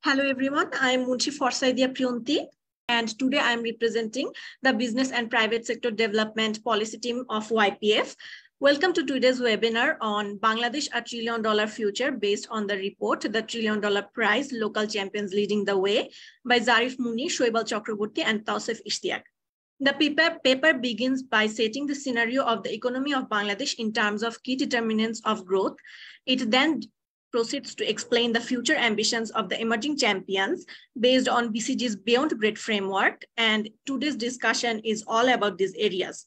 Hello everyone, I am Tausif Ishtiaque and today I am representing the Business and Private Sector Development Policy Team of YPF. Welcome to today's webinar on Bangladesh $1 trillion future based on the report, The $1 trillion Prize, Local Champions Leading the Way by Zarif Muni, Shoaib Chakraborty and Tausif Ishtiaque. The paper begins by setting the scenario of the economy of Bangladesh in terms of key determinants of growth. It then proceeds to explain the future ambitions of the emerging champions based on BCG's Beyond Great framework, and today's discussion is all about these areas.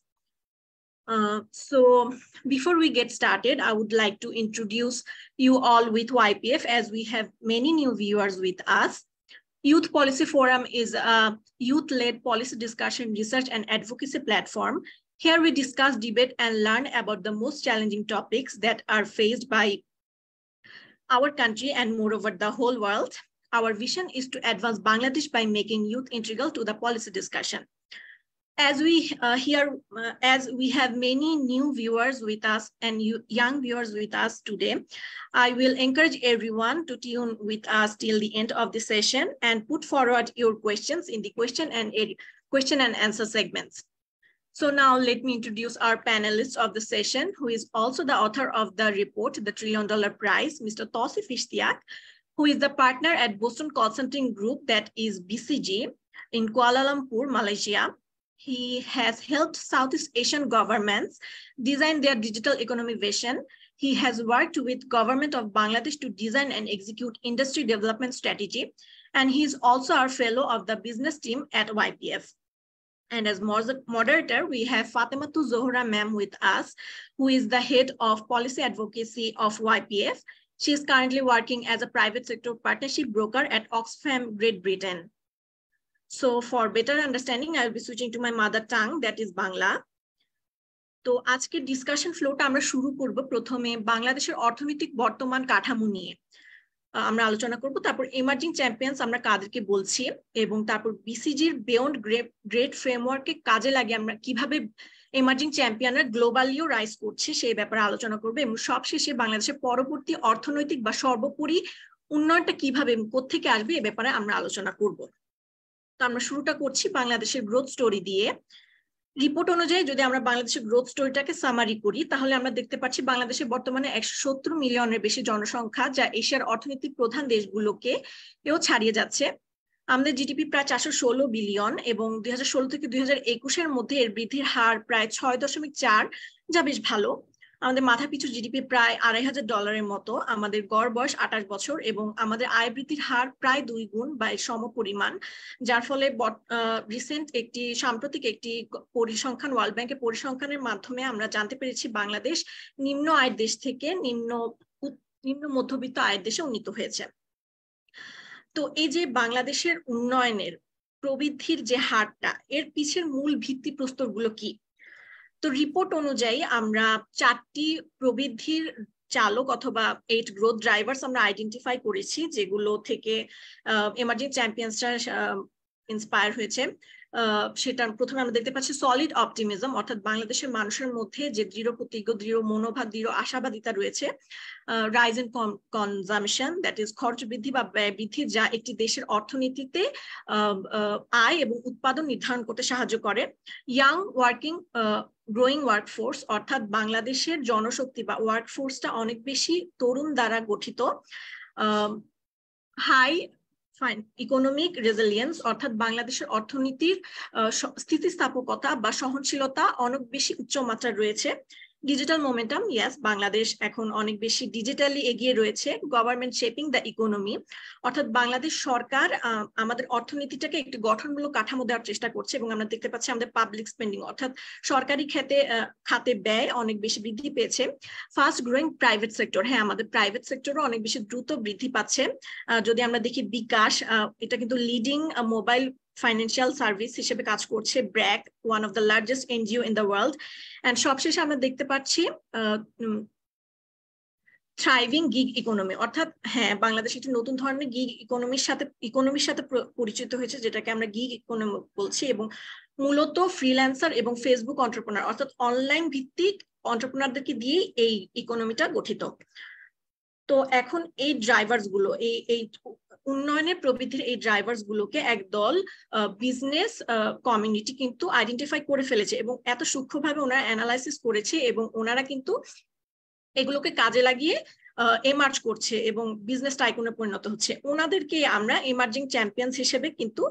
So before we get started, I would like to introduce you all with YPF as we have many new viewers with us. Youth Policy Forum is a youth-led policy discussion, research and advocacy platform. Here we discuss, debate and learn about the most challenging topics that are faced by our country and moreover the whole world. Our vision is to advance Bangladesh by making youth integral to the policy discussion. As we have many new viewers with us and young viewers with us today, I will encourage everyone to tune with us till the end of the session and put forward your questions in the question and answer segments. So now let me introduce our panelists of the session, who is also the author of the report, The $1 trillion Prize, Mr. Tausif Ishtiaque, who is the partner at Boston Consulting Group, that is BCG, in Kuala Lumpur, Malaysia. He has helped Southeast Asian governments design their digital economy vision. He has worked with government of Bangladesh to design and execute industry development strategy. And he is also our fellow of the business team at YPF. And as moderator, we have Fatimatu Zohra ma'am with us, who is the head of policy advocacy of YPF. She is currently working as a private sector partnership broker at Oxfam, Great Britain. So for better understanding, I'll be switching to my mother tongue, that is Bangla. তো আজকের discussion ফ্লোটা আমরা শুরু করব প্রথমে বাংলাদেশের অর্থনৈতিক বর্তমান কাঠামো নিয়ে আমরা আলোচনা করব, তারপর এমার্জিং চ্যাম্পিয়ন্স আমরা কাদেরকে বলছি এবং তারপর বিসিজির বিয়ন্ড গ্রেট ফ্রেমওয়ার্ককে কাজে লাগিয়ে আমরা কিভাবে এমার্জিং চ্যাম্পিয়নরা গ্লোবালিও রাইজ করছে সেই ব্যাপারে আলোচনা করব এবং সবশেষে বাংলাদেশের পরবর্তী অর্থনৈতিক বা সর্বোপরি উন্নয়নটা কিভাবে এবং কোত্থেকে আসবে এ ব্যাপারে আমরা আলোচনা করব। তো আমরা শুরুটা করছি বাংলাদেশের গ্রোথ স্টোরি দিয়ে। রিপোর্ট অনুযায়ী যদি আমরা বাংলাদেশের গ্রোথ স্টোরিটাকে সামারি করি তাহলে আমরা দেখতে পাচ্ছি বাংলাদেশে বর্তমানে 170 মিলিয়নের বেশি জনসংখ্যা, যা এশিয়ার অর্থনৈতিক প্রধান দেশগুলোকে এও ছাড়িয়ে যাচ্ছে। আমাদের জিডিপি প্রায় 416 বিলিয়ন এবং 2016 থেকে 2021-এর মধ্যে এর বৃদ্ধির হার প্রায় 6.4, যা বেশ ভালো। আমাদের মাথা পিছু জিডিপি প্রায় $2,500 মতো, আমাদের গড় বয়স 28 বছর এবং আমাদের আয় বৃদ্ধির হার প্রায় 2 গুণ বা সম পরিমাণ, যার ফলে সাম্প্রতিক একটি পরিসংখ্যান ওয়ার্ল্ড ব্যাংকের পরিসংখ্যানের মাধ্যমে আমরা জানতে পেরেছি বাংলাদেশ নিম্ন আয়ের দেশ থেকে নিম্ন মধ্যবিত্ত আয়ের দেশে উন্নীত হয়েছে। তো এই যে বাংলাদেশের উন্নয়নের প্রবৃদ্ধির যে হারটা, এর পিছের মূল ভিত্তি প্রস্তরগুলো কি? তো রিপোর্ট অনুযায়ী আমরা 4টি প্রবৃদ্ধির চালক অথবা 8 গ্রোথ ড্রাইভার্স আমরা আইডেন্টিফাই করেছি, যেগুলো থেকে এমার্জিং চ্যাম্পিয়ন্সরা ইন্সপায়ার হয়েছে। সেটা প্রথমে আমরা দেখতে পাচ্ছি সলিড অপটিমিজম, অর্থাৎ বাংলাদেশের মানুষের মধ্যে যে দৃঢ় প্রতিজ্ঞ, দৃঢ় মনোভাব, দৃঢ় আশাবাদিতা রয়েছে। Rise in consumption, that is খরচ বৃদ্ধি বা ব্যয় বৃদ্ধি, যা একটি দেশের অর্থনীতিতে আয় এবং উৎপাদন নির্ধারণ করতে সাহায্য করে। ইয়াং গ্রোয়িং ওয়ার্কফোর্স, অর্থাৎ বাংলাদেশের জনশক্তি বা ওয়ার্কফোর্সটা অনেক বেশি তরুণ দ্বারা গঠিত। হাই ইকোনমিক রেজিলিয়েন্স, অর্থাৎ বাংলাদেশের অর্থনীতির স্থিতিস্থাপকতা বা সহনশীলতা অনেক বেশি উচ্চমাত্রায় রয়েছে। ডিজিটাল মোমেন্টাম, ইয়েস, বাংলাদেশ এখন অনেক বেশি ডিজিটালি এগিয়ে রয়েছে। গভর্নমেন্ট শেপিং দ্য ইকোনমি, অর্থাৎ বাংলাদেশ সরকার আমাদের অর্থনীতিটাকে একটি গঠনমূলক কাঠামো দেওয়ার চেষ্টা করছে এবং আমরা দেখতে পাচ্ছি আমাদের পাবলিক স্পেন্ডিং, অর্থাৎ সরকারি খাতে ব্যয় অনেক বেশি বৃদ্ধি পেয়েছে। ফাস্ট গ্রোয়িং প্রাইভেট সেক্টর, হ্যাঁ, আমাদের প্রাইভেট সেক্টরও অনেক বেশি দ্রুত বৃদ্ধি পাচ্ছে। যদি আমরা দেখি বিকাশ, এটা কিন্তু লিডিং মোবাইল ফাইন্যান্সিয়াল সার্ভিস হিসেবে কাজ করছে। BRAC, one of the largest NGO in the world. And সবশেষে আমরা দেখতে পাচ্ছি থ্রাইভিং গিগ ইকোনমি, অর্থাৎ হ্যাঁ, বাংলাদেশ একটি নতুন ধরনের গিগ ইকোনমির সাথে পরিচিত হয়েছে, যেটাকে আমরা গিগ ইকোনমি বলছি, এবং মূলত ফ্রিল্যান্সার এবং ফেসবুক এন্টারপ্রেনার, অর্থাৎ অনলাইন ভিত্তিক এন্টারপ্রেনারদেরকে দিয়ে এই ইকোনমিটা গঠিত। তো এখন এই ড্রাইভার্স গুলো এই উন্নয়নের প্রবৃদ্ধির এই ড্রাইভার্স গুলোকে একদল বিজনেস কমিউনিটি কিন্তু আইডেন্টিফাই করে ফেলেছে এবং এত সূক্ষ্মভাবে ওনারা অ্যানালাইসিস করেছে এবং ওনারা কিন্তু এগুলোকে কাজে লাগিয়ে এমার্জ করছে এবং বিজনেস টাইকুনে পরিণত হচ্ছে। ওনাদেরকে আমরা এমার্জিং চ্যাম্পিয়ন্স হিসেবে কিন্তু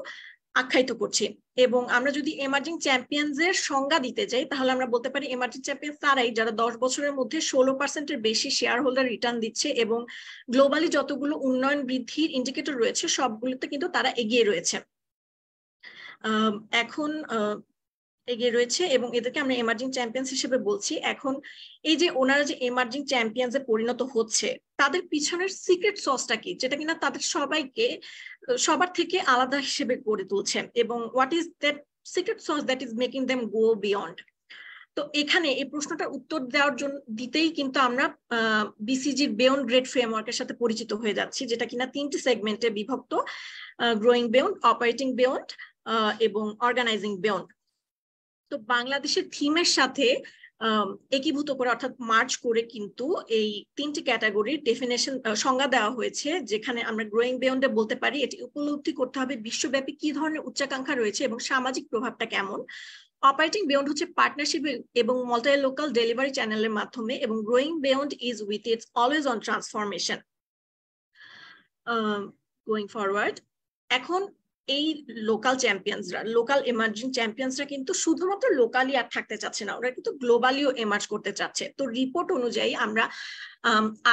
আখ্যায়িত করছি। এবং আমরা যদি এমার্জিং চ্যাম্পিয়ন্স এর সংজ্ঞা দিতে যাই তাহলে আমরা বলতে পারি এমার্জিং চ্যাম্পিয়ন্স তারাই যারা 10 বছরের মধ্যে 16% বেশি শেয়ার হোল্ডার রিটার্ন দিচ্ছে এবং গ্লোবালি যতগুলো উন্নয়ন বৃদ্ধির ইন্ডিকেটর রয়েছে সবগুলোতে কিন্তু তারা এগিয়ে রয়েছে এখন এগিয়ে রয়েছে এবং এদেরকে আমরা এমার্জিং চ্যাম্পিয়ন্স হিসেবে বলছি। এখন এই যে ওনারা যে এমার্জিং চ্যাম্পিয়ন্স এ পরিণত হচ্ছে তাদের পিছনের সিক্রেট সসটা কি, যেটা কিনা তাদের সবাইকে সবার থেকে আলাদা হিসেবে গড়ে তুলছে এবং what is that secret sauce that is making them go beyond. তো এখানে এই প্রশ্নটার উত্তর দেওয়ার জন্য দিতেই কিন্তু আমরা বিসিজির বিয়ন্ড গ্রেড ফ্রেমওয়ার্কের সাথে পরিচিত হয়ে যাচ্ছি, যেটা কিনা 3টি সেগমেন্টে বিভক্ত, গ্রোয়িং বিয়ন্ড, অপারেটিং বিয়ন্ড এবং অর্গানাইজিং বিয়ন্ড। তো বাংলাদেশের থিমের সাথে একীভূত করে অর্থাৎ মার্চ করে কিন্তু এই 3টি ক্যাটাগরির ডেফিনেশন সংজ্ঞা দেওয়া হয়েছে, যেখানে আমরা গ্রোয়িং বিয়ন্ডে বলতে পারি এটি উপলব্ধি করতে হবে বিশ্বব্যাপী কি ধরনের উচ্চাকাঙ্ক্ষা রয়েছে এবং সামাজিক প্রভাবটা কেমন। অপারেটিং বিয়ন্ড হচ্ছে পার্টনারশিপ এবং মাল্টি লোকাল ডেলিভারি চ্যানেলের মাধ্যমে, এবং growing beyond is with its always on transformation. Going forward, এখন এই লোকাল চ্যাম্পিয়ন্সরা, লোকাল এমার্জিং চ্যাম্পিয়ন্সরা কিন্তু শুধুমাত্র লোকালি আর থাকতে চাচ্ছে না, ওরা কিন্তু গ্লোবালিও এমার্জ করতে চাচ্ছে। তো রিপোর্ট অনুযায়ী আমরা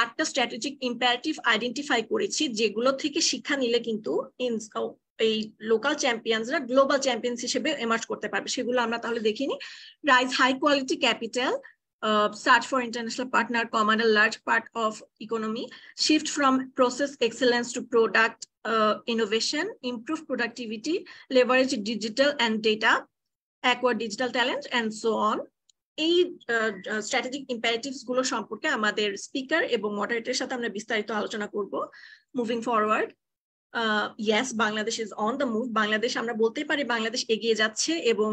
8টা স্ট্র্যাটেজিক ইম্পারেটিভ আইডেন্টিফাই করেছি, যেগুলো থেকে শিক্ষা নিলে কিন্তু এই লোকাল চ্যাম্পিয়ন্সরা গ্লোবাল চ্যাম্পিয়ন্স হিসেবে এমার্জ করতে পারবে। সেগুলো আমরা তাহলে দেখিনি। Rise high quality capital, search for international partner, command a large part of economy, shift from process excellence to product innovation, improve productivity, leverage digital and data, acquire digital talent, and so on. এই strategic ইম্পারেটিভস গুলো সম্পর্কে আমাদের speaker এবং মডারেটরের সাথে আমরা বিস্তারিত আলোচনা করব। Moving forward, yes, Bangladesh is on the move. Bangladesh, আমরা বলতে পারি বাংলাদেশ এগিয়ে যাচ্ছে এবং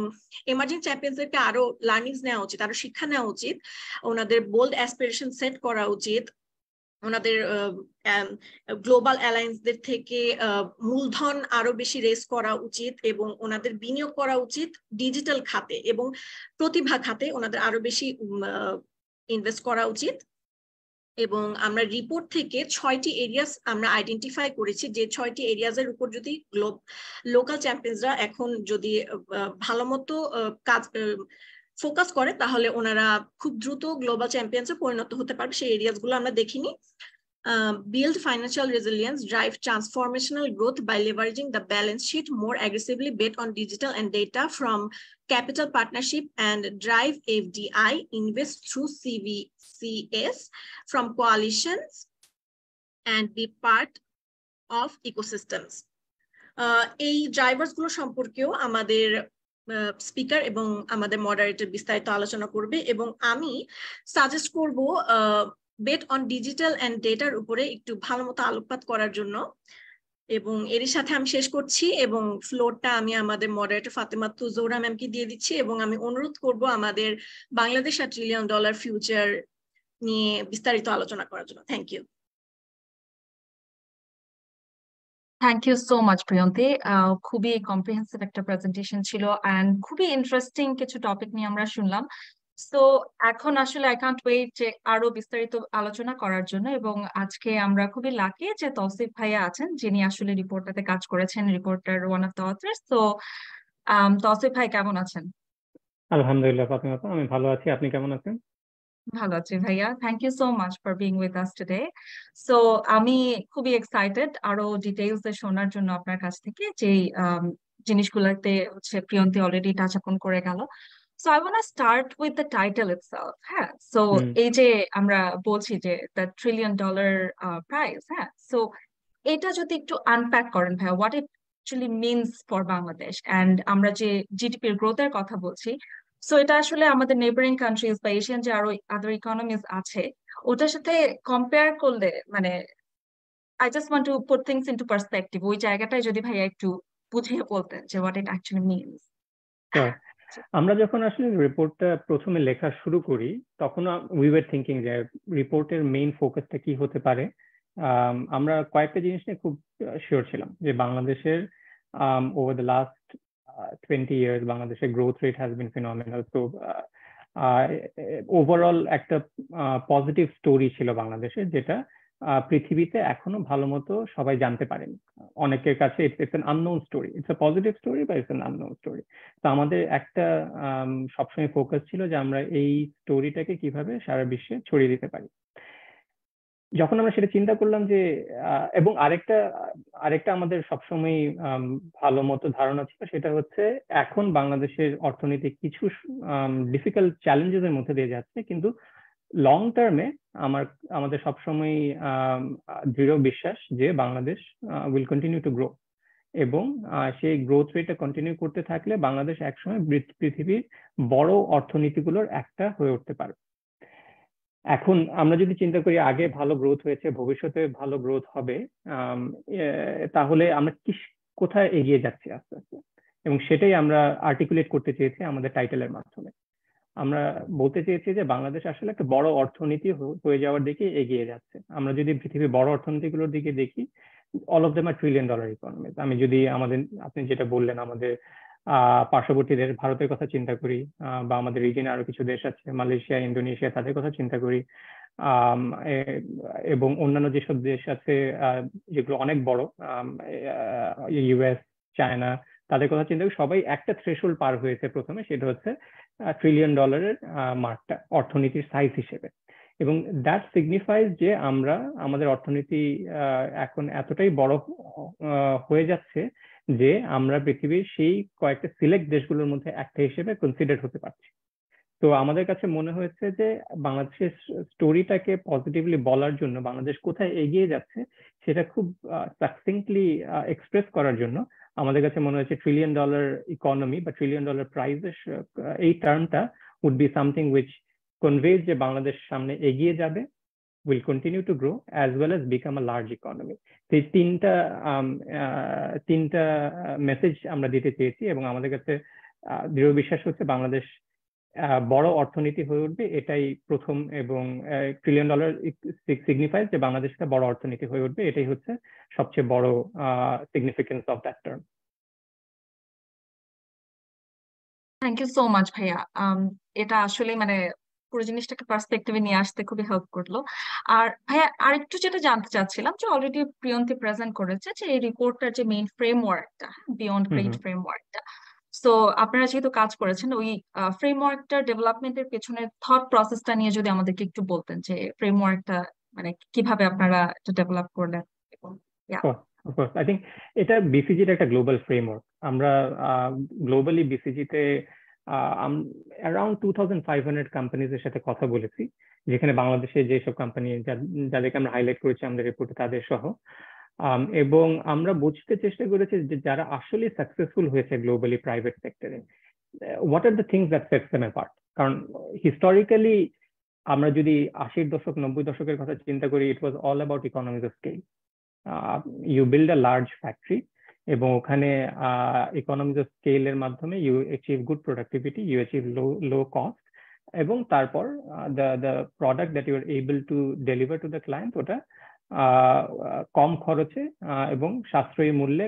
এমার্জিং চ্যাম্পিয়ন্সদেরকে আরো লার্নিংস নেওয়া উচিত, আরো শিক্ষা নেওয়া উচিত, ওনাদের বোল্ড অ্যাসপিরেশন সেট করা উচিত, ওনাদের গ্লোবাল অ্যালায়েন্সদের থেকে মূলধন আরো বেশি রেস করা উচিত এবং ওনাদের বিনিয়োগ করা উচিত ডিজিটাল খাতে এবং প্রতিভা খাতে ওনাদের আরো বেশি ইনভেস্ট করা উচিত। এবং আমরা রিপোর্ট থেকে 6টি এরিয়াস আমরা আইডেন্টিফাই করেছি, যে 6টি এরিয়াজের উপর যদি লোকাল চ্যাম্পিয়ন্সরা এখন যদি ভালো মতো কাজ ফোকাস করে তাহলে ওনারা খুব দ্রুত গ্লোবাল চ্যাম্পিয়ন্সে পরিণত হতে পারবে। সেই এরিয়াসগুলো আমরা দেখিনি। Build financial resilience, drive transformational growth by leveraging the balance sheet more aggressively, bet on digital and data from capital partnership, and drive FDI, invest through CVCS from coalitions, and be part of ecosystems. এই drivers গুলো সম্পর্কেও আমাদের speaker এবং আমাদের moderator বিস্তারিত আলোচনা করবে এবং আমি সাজেস্ট করব বেট অন ডিজিটাল অ্যান্ড ডেটার উপরে একটু ভালো মতো আলোকপাত করার জন্য। এবং এর সাথে আমি শেষ করছি এবং ফ্লোরটা আমি আমাদের মডারেটর ফাতেমা জোহরা ম্যামকে দিয়ে দিচ্ছি এবং আমি অনুরোধ করব আমাদের বাংলাদেশ $1 ট্রিলিয়ন ফিউচার নিয়ে বিস্তারিত আলোচনা করার জন্য। Thank you. Thank you so much Priyonti. খুবই কম্প্রিহেন্সিভ একটা প্রেজেন্টেশন ছিল অ্যান্ড খুবই ইন্টারেস্টিং কিছু টপিক নিয়ে আমরা শুনলাম। সো এখন আসলে আই কান্ট ওয়েট যে আরো বিস্তারিত আলোচনা করার জন্য, এবং আজকে আমরা খুবই লাকি যে তৌসিফ ভাইয়া আছেন যিনি আসলে রিপোর্টটাতে কাজ করেছেন, reporter one of the author's. তো তৌসিফ ভাই কেমন আছেন? আলহামদুলিল্লাহ ফাতেমা, আমি ভালো আছি। আপনি কেমন আছেন? ভালো আছি ভাইয়া। Thank you so much for being with us today. So আমি খুবই এক্সাইটেড আরো ডিটেইলস শোনার জন্য আপনার কাছ থেকে, যে জিনিসগুলোতে হচ্ছে প্রিয়ন্তী অলরেডি টাচ আপন করে গেল। So I want start with the title itself. হ্যাঁ, সো এই যে আমরা বলছি যে দ্য $1 ট্রিলিয়ন প্রাইস, হ্যাঁ, সো এটা যদি একটু আনপ্যাক করেন ভাইয়া, what it actually means for Bangladesh, and আমরা যে জিডিপির গ্রোথের কথা বলছি, সো এটা আসলে আমাদের নেবারিং কান্ট্রিজ বা এশিয়ান যে আরো আদার ইকোনমিজ আছে ওটার সাথে কম্পেয়ার করলে, মানে I just want to put things into perspective, ওই জায়গাটায় যদি ভাইয়া একটু বুঝিয়ে বলতেন যে হোয়াট ইট অ্যাকচুয়ালি মিনস। আমরা যখন আসলে রিপোর্টটা প্রথমে লেখা শুরু করি তখন উই ওয়ার থিঙ্কিং যে রিপোর্টের মেইন ফোকাসটা কি হতে পারে। আমরা কয়েকটা জিনিস নিয়ে খুব শিওর ছিলাম যে বাংলাদেশের ওভার দ্য লাস্ট 20 years বাংলাদেশের growth rate has been phenomenal. তো ওভারঅল একটা পজিটিভ স্টোরি ছিল বাংলাদেশের, যেটা পৃথিবীতে এখনো ভালো মতো সবাই জানতে পারেনি। অনেকের কাছে it's an unknown story, it's a positive story বা ইটস অ্যান আননোন স্টোরি। তো আমাদের একটা সবসময় ফোকাস ছিল যে আমরা এই স্টোরিটাকে কিভাবে সারা বিশ্বে ছড়িয়ে দিতে পারি। যখন আমরা সেটা চিন্তা করলাম যে এবং আরেকটা আমাদের সবসময় ভালো মতো ধারণা ছিল, সেটা হচ্ছে এখন বাংলাদেশের অর্থনীতি কিছু ডিফিকাল্ট চ্যালেঞ্জেস এর মধ্যে দিয়ে যাচ্ছে, কিন্তু লং টার্মে আমাদের সবসময় দৃঢ় বিশ্বাস যে Bangladesh will continue to grow, এবং সেই গ্রোথ রেটটা কন্টিনিউ করতে থাকলে বাংলাদেশ একসময় পৃথিবীর বড় অর্থনীতিগুলোর একটা হয়ে উঠতে পারে। এখন আমরা যদি চিন্তা করি আগে ভালো গ্রোথ হয়েছে, ভবিষ্যতে ভালো গ্রোথ হবে, তাহলে আমরা কোথায় এগিয়ে যাচ্ছি আস্তে আস্তে, এবং সেটাই আমরা আর্টিকুলেট করতে চেয়েছি আমাদের টাইটেলের মাধ্যমে। আমরা বলতে চেয়েছি যে বাংলাদেশ আসলে একটা বড় অর্থনীতি হয়ে যাওয়ার দিকে এগিয়ে যাচ্ছে। আমরা যদি পৃথিবীর বড় অর্থনীতিগুলোর দিকে দেখি, all of them are $1 trillion economies. আমি যদি আপনি যেটা বললেন আমাদের পার্শ্ববর্তী দেশ ভারতের কথা চিন্তা করি, বা আমাদের রিজনে আরো কিছু দেশ আছে, মালয়েশিয়া, ইন্দোনেশিয়া, তাদের কথা চিন্তা করি, এবং অন্যান্য যেসব দেশ আছে যেগুলো অনেক বড়, ইউএস, চায়না, তাদের কথা চিন্তা করি, সবাই একটা থ্রেশহোল্ড পার হয়েছে প্রথমে, সেটা হচ্ছে $1 trillion মার্কটা অর্থনীতির সাইজ হিসেবে। এবং দ্যাট সিগনিফাইজ যে আমাদের অর্থনীতি এখন এতটাই বড় হয়ে যাচ্ছে যে আমরা পৃথিবীর সেই কয়েকটা সিলেক্ট দেশগুলোর মধ্যে একটা হিসেবে কনসিডার হতে পারছি। তো আমাদের কাছে মনে হয়েছে যে বাংলাদেশের স্টোরিটাকে পজিটিভলি বলার জন্য, বাংলাদেশ কোথায় এগিয়ে যাচ্ছে সেটা খুব সাকসিঙ্কলি এক্সপ্রেস করার জন্য আমাদের কাছে মনে হয়েছে $1 trillion ইকোনমি বা $1 trillion প্রাইস, এই টার্মটা would be something which conveys যে বাংলাদেশ সামনে এগিয়ে যাবে, will continue to grow as well as become a large economy. এই তিনটা মেসেজ আমরা দিতে চেয়েছি, এবং আমাদের কাছে দৃঢ় বিশ্বাস হচ্ছে বাংলাদেশ বড় অর্থনীতি হয়ে উঠবে, এটাই প্রথম। এবং $1 trillion সিগনিফাইজ যে বাংলাদেশ একটা বড় অর্থনীতি হয়ে উঠবে, এটাই হচ্ছে সবচেয়ে বড় significance of that term. Thank you so much ভাইয়া। এটা আসলে মানে পুরো জিনিসটাকে পার্সপেক্টিভে নিয়ে আসতে খুবই হেল্প করলো। আর ভাইয়া আরেকটু যেটা জানতে চাচ্ছিলাম, যে অলরেডি প্রিয়ন্তী প্রেজেন্ট করেছে যে এই রিপোর্টটার যে মেইন ফ্রেমওয়ার্কটা, বিয়ন্ড গ্রেড ফ্রেমওয়ার্কটা, তো আপনারা যেহেতু কাজ করেছেন ওই ফ্রেমওয়ার্কটার ডেভেলপমেন্টের পেছনে থট প্রসেসটা নিয়ে যদি আমাদেরকে একটু বলতেন, যে ফ্রেমওয়ার্কটা মানে কিভাবে আপনারা এটা ডেভেলপ করলেন। আই থিঙ্ক এটা বিসিজির একটা গ্লোবাল ফ্রেমওয়ার্ক। আমরা গ্লোবালি বিসিজিতে অ্যারাউন্ড 2500 কোম্পানিজের সাথে কথা বলেছি, যেখানে বাংলাদেশে যেসব কোম্পানি যাদেরকে আমরা হাইলাইট করেছি আমাদের রিপোর্টে তাদের সহ, এবং আমরা বুঝতে চেষ্টা করেছি যে যারা আসলে সাকসেসফুল হয়েছে গ্লোবালি প্রাইভেট সেক্টরে, what are the things that sets them apart. কারণ হিস্টোরিক্যালি আমরা যদি 80-এর দশক 90-এর দশকের কথা চিন্তা করি, it was all about economies of scale. You build a large factory, এবং ওখানে ইকোনমিজ অফ স্কেলের মাধ্যমে you achieve good productivity, you achieve low cost, এবং তারপর the product that you are able to deliver to the client, ওটা কম খরচে এবং সাশ্রয়ী মূল্যে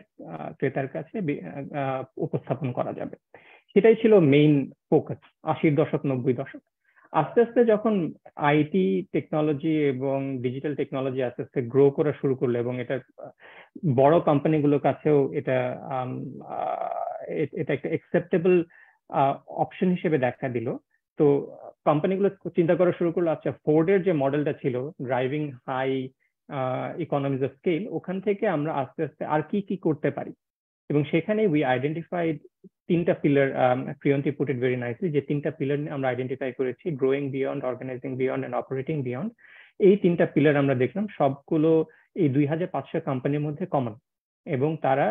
ক্রেতার কাছে উপস্থাপন করা যাবে। সেটাই ছিল মেইন ফোকাস 80-এর দশক 90-এর দশক। আস্তে আস্তে যখন আইটি টেকনোলজি এবং ডিজিটাল টেকনোলজি আস্তে আস্তে গ্রো করা শুরু করলো, এবং এটা বড় কোম্পানিগুলোর কাছেও এটা একটা অ্যাকসেপ্টেবল অপশন হিসেবে দেখা দিল, তো কোম্পানিগুলো চিন্তা করা শুরু করলো, আচ্ছা ফোর্ডের যে মডেলটা ছিল driving high economies of scale, ওখান থেকে আমরা আস্তে আস্তে আর কি করতে পারি। এবং সেখানে উই আইডেন্টিফাইড 3টা pillar. Priyonti put it very nicely, যে 3টা পিলার আমরা আইডেন্টিফাই করেছি: growing beyond, organising beyond and operating beyond. এই 3টা পিলার আমরা দেখলাম সবগুলো এই 2500 কোম্পানির মধ্যে কমন, এবং তারা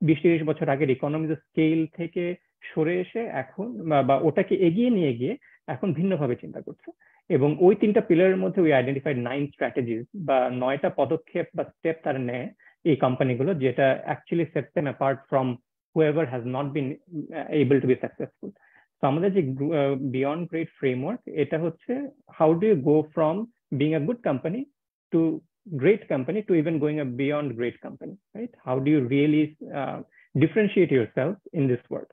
20-30 বছর আগের ইকোনমিজ অফ স্কেল থেকে সরে এসে এখন বা ওটাকে এগিয়ে নিয়ে গিয়ে এখন ভিন্নভাবে চিন্তা করছে। এবং ওই 3টা পিলারের মধ্যে উই আইডেন্টিফাইড 9 স্ট্র্যাটেজিজ বা 9টা পদক্ষেপ বা স্টেপ তারা নেয় এই কোম্পানিগুলো, যেটা actually set them apart from whoever has not been able to be successful. So আমাদের যে beyond grade framework, এটা হচ্ছে how do you go from being a good company to great company to even going a beyond great company, right? How do you really differentiate yourself in this world?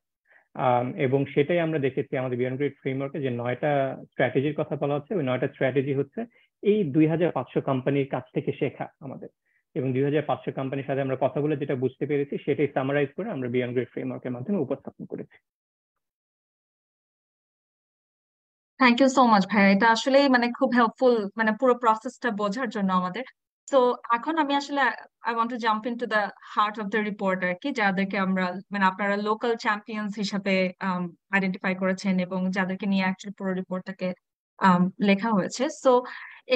এবং সেটাই আমরা দেখেছি আমাদের beyond grade ফ্রেমওয়ার্কে যে 9টা স্ট্র্যাটেজির কথা বলা হচ্ছে। ওই 9টা স্ট্র্যাটেজি হচ্ছে এই 2500 কোম্পানির কাছ থেকে শেখা আমাদের, এবং 2500 কোম্পানির সাথে আমরা কথা বলে যেটা বুঝতে পেরেছি সেটাই সামারাইজ করে আমরা বিয়ন্ড গ্রেড ফ্রেমওয়ার্কের মাধ্যমে উপস্থাপন করেছি। থ্যাংক ইউ সো মাচ ভাইয়া, এটা আসলে মানে খুব হেল্পফুল মানে পুরো প্রসেসটা বোঝার জন্য আমাদের। তো এখন আমি আসলে I want to jump into the heart of the report আর কি, যাদেরকে আমরা মানে আপনারা লোকাল চ্যাম্পিয়ন্স হিসাবে আইডেন্টিফাই করেছেন এবং যাদেরকে নিয়ে অ্যাকচুয়ালি পুরো রিপোর্টটাকে লেখা হয়েছে। সো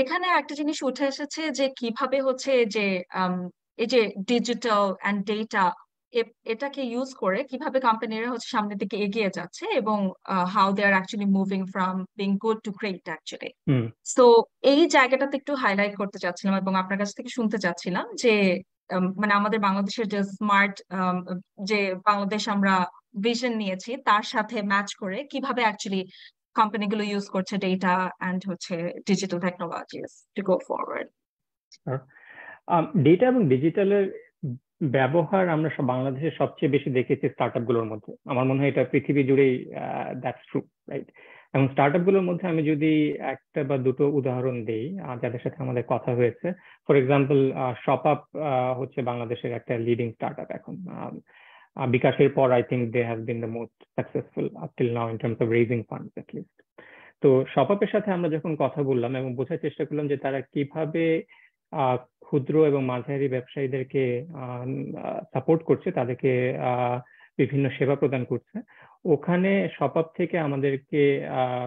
এখানে একটা জিনিস উঠে এসেছে যে কিভাবে হচ্ছে যে এই যে ডিজিটাল অ্যান্ড ডেটা এটাকে ইউজ করে কিভাবে কোম্পানিরা হচ্ছে সামনের দিকে এগিয়ে যাচ্ছে এবং how they are actually moving from being good to great actually. So এই জায়গাটাতে একটু হাইলাইট করতে চাচ্ছিলাম এবং আপনার কাছ থেকে শুনতে চাচ্ছিলাম যে মানে আমাদের বাংলাদেশের যে স্মার্ট যে বাংলাদেশ আমরা ভিশন নিয়েছি তার সাথে ম্যাচ করে কিভাবে অ্যাকচুয়ালি কোম্পানিগুলো ইউজ করছে ডেটা অ্যান্ড হচ্ছে digital technologies to go forward. Data এবং ডিজিটালের ব্যবহার আমরা সব বাংলাদেশের সবচেয়ে বেশি দেখেছি স্টার্টআপ গুলোর মধ্যে। আমার মনে হয় এটা পৃথিবী জুড়েই দ্যাটস ট্রু, রাইট? এবং স্টার্টআপ গুলোর মধ্যে আমি যদি একটা বা দুটো উদাহরণ দেই যাদের সাথে আমাদের কথা হয়েছে, ফর এক্সাম্পল শপআপ হচ্ছে বাংলাদেশের একটা লিডিং স্টার্টআপ এখন। বিকাশের পর I think they have been the most successful up till now in terms of raising funds at least. তো শপআপের সাথে আমরা যখন কথা বললাম এবং বোঝার চেষ্টা করলাম যে তারা কিভাবে ক্ষুদ্র এবং মাঝারি ব্যবসায়ীদেরকে সাপোর্ট করছে, তাদেরকে বিভিন্ন সেবা প্রদান করছে, ওখানে শপআপ থেকে আমাদেরকে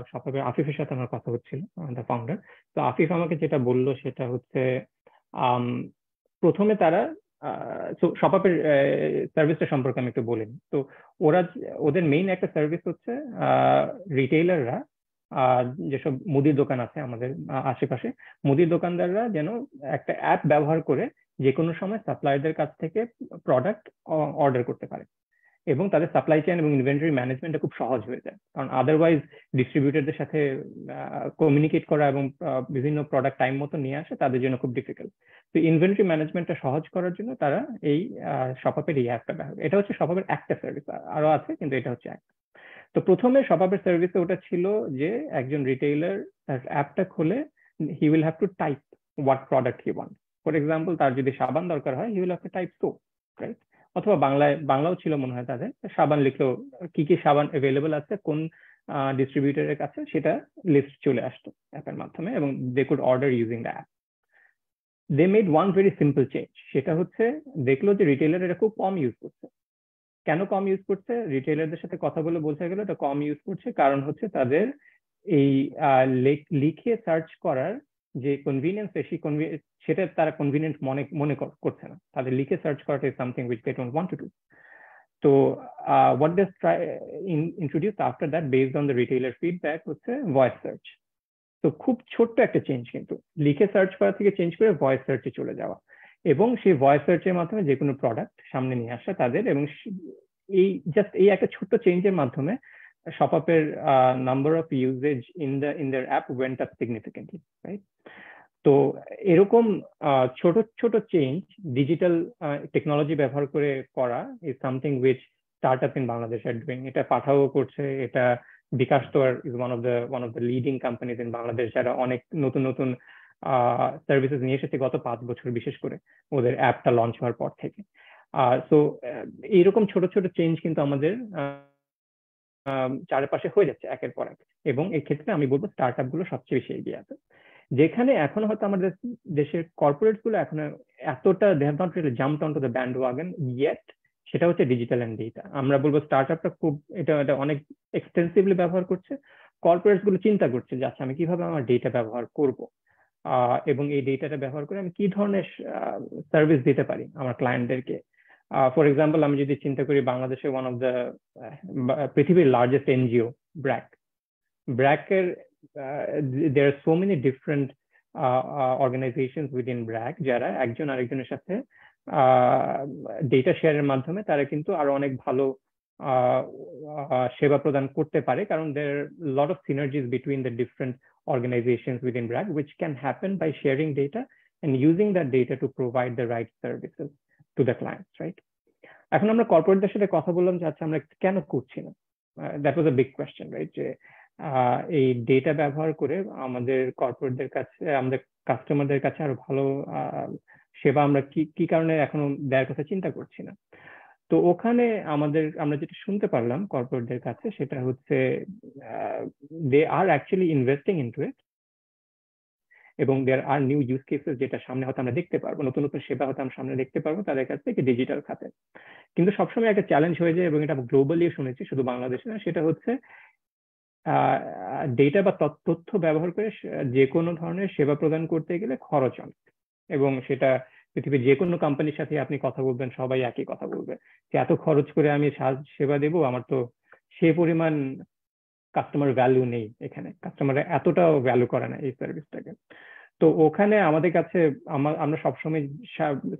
শপআপের আফিফের সাথে আমার কথা হচ্ছিল, দ্য ফাউন্ডার। তো আফিফ আমাকে যেটা বললো সেটা হচ্ছে প্রথমে তারা শপআপের সার্ভিসটা সম্পর্কে আমি একটু বলিনি। তো ওদের মেইন একটা সার্ভিস হচ্ছে রিটেইলাররা যেসব মুদির দোকান আছে আমাদের আশেপাশে, মুদির দোকানদাররা যেন একটা অ্যাপ ব্যবহার করে যে কোনো সময় সাপ্লায়ারদের কাছ থেকে প্রোডাক্ট অর্ডার করতে পারে এবং তাদের সাপ্লাই চেইন এবং ইনভেন্টরি ম্যানেজমেন্টটা খুব সহজ হয়ে যায়। কারণ আদারওয়াইজ ডিস্ট্রিবিউটরদের সাথে কমিউনিকেট করা এবং বিভিন্ন প্রোডাক্ট টাইম মতো নিয়ে আসা তাদের জন্য খুব ডিফিকাল্ট। তো ইনভেন্টরি ম্যানেজমেন্টটা সহজ করার জন্য তারা এই শপআপের এই অ্যাপটা ব্যবহার, এটা হচ্ছে শপআপের একটা সার্ভিস, আরো আছে কিন্তু এটা হচ্ছে একটা। তো প্রথমে শপআপের সার্ভিসে ওটা ছিল যে একজন রিটেইলার তার অ্যাপটা খুলে he will have to type what product he want. For example তার যদি সাবান দরকার হয় he will have to type soap, right? অথবা বাংলাও ছিল মনে হয় তাদের, সাবান লিখলো কি কি সাবান অ্যাভেলেবল আছে কোন ডিস্ট্রিবিউটরের কাছে, সেটা লিস্ট চলে আসতো অ্যাপের মাধ্যমে এবং they could order using the app. They made one very simple change, সেটা হচ্ছে দেখলো যে রিটেইলার এটা খুব কম ইউজ করছে। কেন কম ইউজ করছে? রিটেইলারদের সাথে কথা বলে বোঝা গেল এটা কম ইউজ করছে কারণ হচ্ছে তাদের এই লিখে সার্চ করার যে কনভিনিয়েন্স সেটা তারা কনভিনিয়েন্ট মনে করছে না। তাদের লিখে সার্চ করাটা is something which they don't want to do. তো what they introduced after that based on the retailer feedback হচ্ছে ভয়েস সার্চ। তো খুব ছোট্ট একটা চেঞ্জ, কিন্তু লিখে সার্চ করা থেকে চেঞ্জ করে ভয়েস সার্চে চলে যাওয়া এবং সেই ভয়েস সার্চের মাধ্যমে যে কোনো প্রোডাক্ট সামনে নিয়ে আসা তাদের, এবং এই একটা ছোট্ট চেঞ্জের মাধ্যমে শপআপের number of usage in their app went up significantly, right? তো এরকম ছোট ছোট চেঞ্জ ডিজিটাল টেকনোলজি ব্যবহার করে করা is something which startup in Bangladesh are doing. এটা পাঠাও করছে, এটা বিকাশ তো is one of the leading companies in Bangladesh যারা অনেক নতুন নতুন সার্ভিসেস নিয়ে এসেছে গত 5 বছর, বিশেষ করে ওদের অ্যাপটা লঞ্চ হওয়ার পর থেকে। সো এইরকম ছোট ছোট চেঞ্জ কিন্তু আমাদের চারপাশে হয়ে যাচ্ছে একের পর এক, এবং এই ক্ষেত্রে আমি বলবো স্টার্টআপ গুলো সবচেয়ে বেশি এগিয়ে আছে। যেখানে এখনো হয়তো আমাদের দেশের কর্পোরেট গুলো এখনো এতটা they have not really jumped on to the bandwagon yet, সেটা হচ্ছে ডিজিটাল এন্ড ডেটা। আমরা বলবো স্টার্টআপটা খুব এটা অনেক এক্সটেন্সিভলি ব্যবহার করছে, কর্পোরেট গুলো চিন্তা করছে যে আচ্ছা আমি কিভাবে আমার ডেটা ব্যবহার করব এবং এই ডেটাটা ব্যবহার করে আমি কি ধরনের সার্ভিস দিতে পারি আমার ক্লায়েন্টদেরকে। ফর এক্সাম্পল আমি যদি চিন্তা করি বাংলাদেশে ওয়ান অফ দ্য পৃথিবীর লার্জেস্ট এনজিও ব্র্যাকের there are so many different organizations within BRAC যারা একজন আরেকজনের সাথে ডেটা শেয়ারের মাধ্যমে তারা কিন্তু আরো অনেক ভালো সেবা প্রদান করতে পারে, কারণ there are a lot of synergies between the different organizations within BRAC which can happen by sharing data and using that data to provide the right services to the clients, right? এখন আমরা কর্পোরেটদের সাথে কথা বললাম যে আচ্ছা আমরা কেন করছি না, that was a big question, right? যে এই ডেটা ব্যবহার করে আমাদের কর্পোরেটদের কাছে, আমাদের কাস্টমারদের কাছে আরো ভালো সেবা আমরা কি কারণে এখনো দেওয়ার কথা চিন্তা করছি না। তো ওখানে আমরা যেটা শুনতে পারলাম কর্পোরেটদের কাছে সেটা হচ্ছে দে আর অ্যাকচুয়ালি ইনভেস্টিং ইনটু ইট, এবং দেয়ার আর নিউ ইউজ কেসেস যেটা সামনে হয়তো আমরা দেখতে পারবো, নতুন নতুন সেবা হয়তো আমরা সামনে দেখতে পারবো তাদের কাছ থেকে ডিজিটাল খাতে। কিন্তু সবসময় একটা চ্যালেঞ্জ হয়ে যায়, এবং এটা গ্লোবালি শুনেছি, শুধু বাংলাদেশে না, সেটা হচ্ছে ডেটা বা তথ্য ব্যবহার করে যে কোনো ধরনের সেবা প্রদান করতে গেলে খরচ অনেক, এবং সেটা পৃথিবীর যে কোনো কোম্পানির সাথে আপনি কথা বলবেন সবাই একই কথা বলবে যে এত খরচ করে আমি সেবা দেবো, আমার তো সে পরিমাণ কাস্টমার ভ্যালু নেই, এখানে কাস্টমার এতটাও ভ্যালু করে না এই সার্ভিসটাকে। তো ওখানে আমাদের কাছে আমরা সবসময়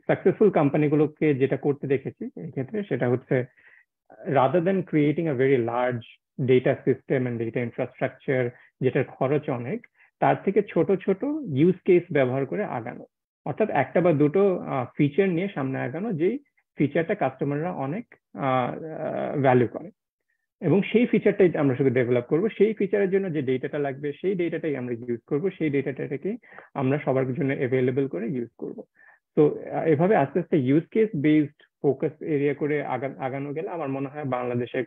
সাকসেসফুল কোম্পানিগুলোকে যেটা করতে দেখেছি এই ক্ষেত্রে সেটা হচ্ছে rather than creating a very large data system and data infrastructure যেটার খরচ অনেক, তার থেকে ছোট ছোট ইউজ কেস ব্যবহার করে আগানো, অর্থাৎ একটা বা দুটো ফিচার নিয়ে সামনে আগানো যেই ফিচারটা কাস্টমাররা অনেক ভ্যালু করে, এবং সেই ফিচারটাই আমরা শুধু ডেভেলপ করবো, সেই ফিচারের জন্য যে ডেটাটা লাগবে সেই ডেটাটাই আমরা ইউজ করবো, সেই ডেটাটাকে আমরা সবার জন্য অ্যাভেলেবল করে ইউজ করবো। তো এভাবে আস্তে আস্তে use case based focus area করে আগানো গেলে আমার মনে হয় বাংলাদেশে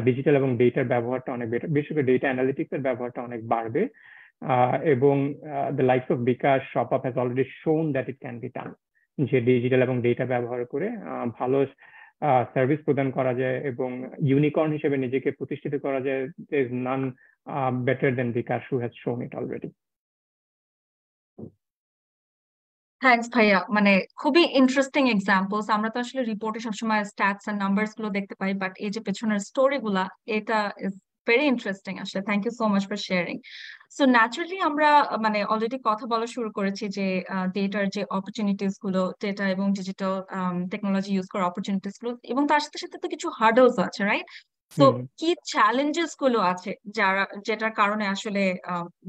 ডিজিটাল এবং ডেটার ব্যবহারটা অনেক বেটার, বিশেষ করে ডেটা অ্যানালিটিক্স এর ব্যবহারটা অনেক বাড়বে, এবং the likes of bKash ShopUp has already shown that it can be done, যে ডিজিটাল এবং ডেটা ব্যবহার করে ভালো সার্ভিস প্রদান করা যায় এবং ইউনিকর্ন হিসেবে নিজেকে প্রতিষ্ঠিত করা যায়। there is none better than Bikash who has shown it already. Thanks ভাইয়া, মানে খুবই ইন্টারেস্টিং এক্সাম্পলস। আমরা তো আসলে রিপোর্টে সবসময় স্ট্যাটস এন্ড নাম্বারস গুলো দেখতে পাই, বাট এই যে পেছনের স্টোরি গুলা, এটা ইজ ভেরি ইন্টারেস্টিং আসলে। Thank you so much for sharing. So naturally আমরা মানে অলরেডি কথা বলা শুরু করেছি যে ডেটার যে অপরচুনিটিস গুলো, ডেটা এবং ডিজিটাল টেকনোলজি ইউজ করার অপরচুনিটিস গুলো, এবং তার সাথে সাথে তো কিছু হার্ডলস আছে, রাইট? তো কি চ্যালেঞ্জেস গুলো আছে যেটার কারণে আসলে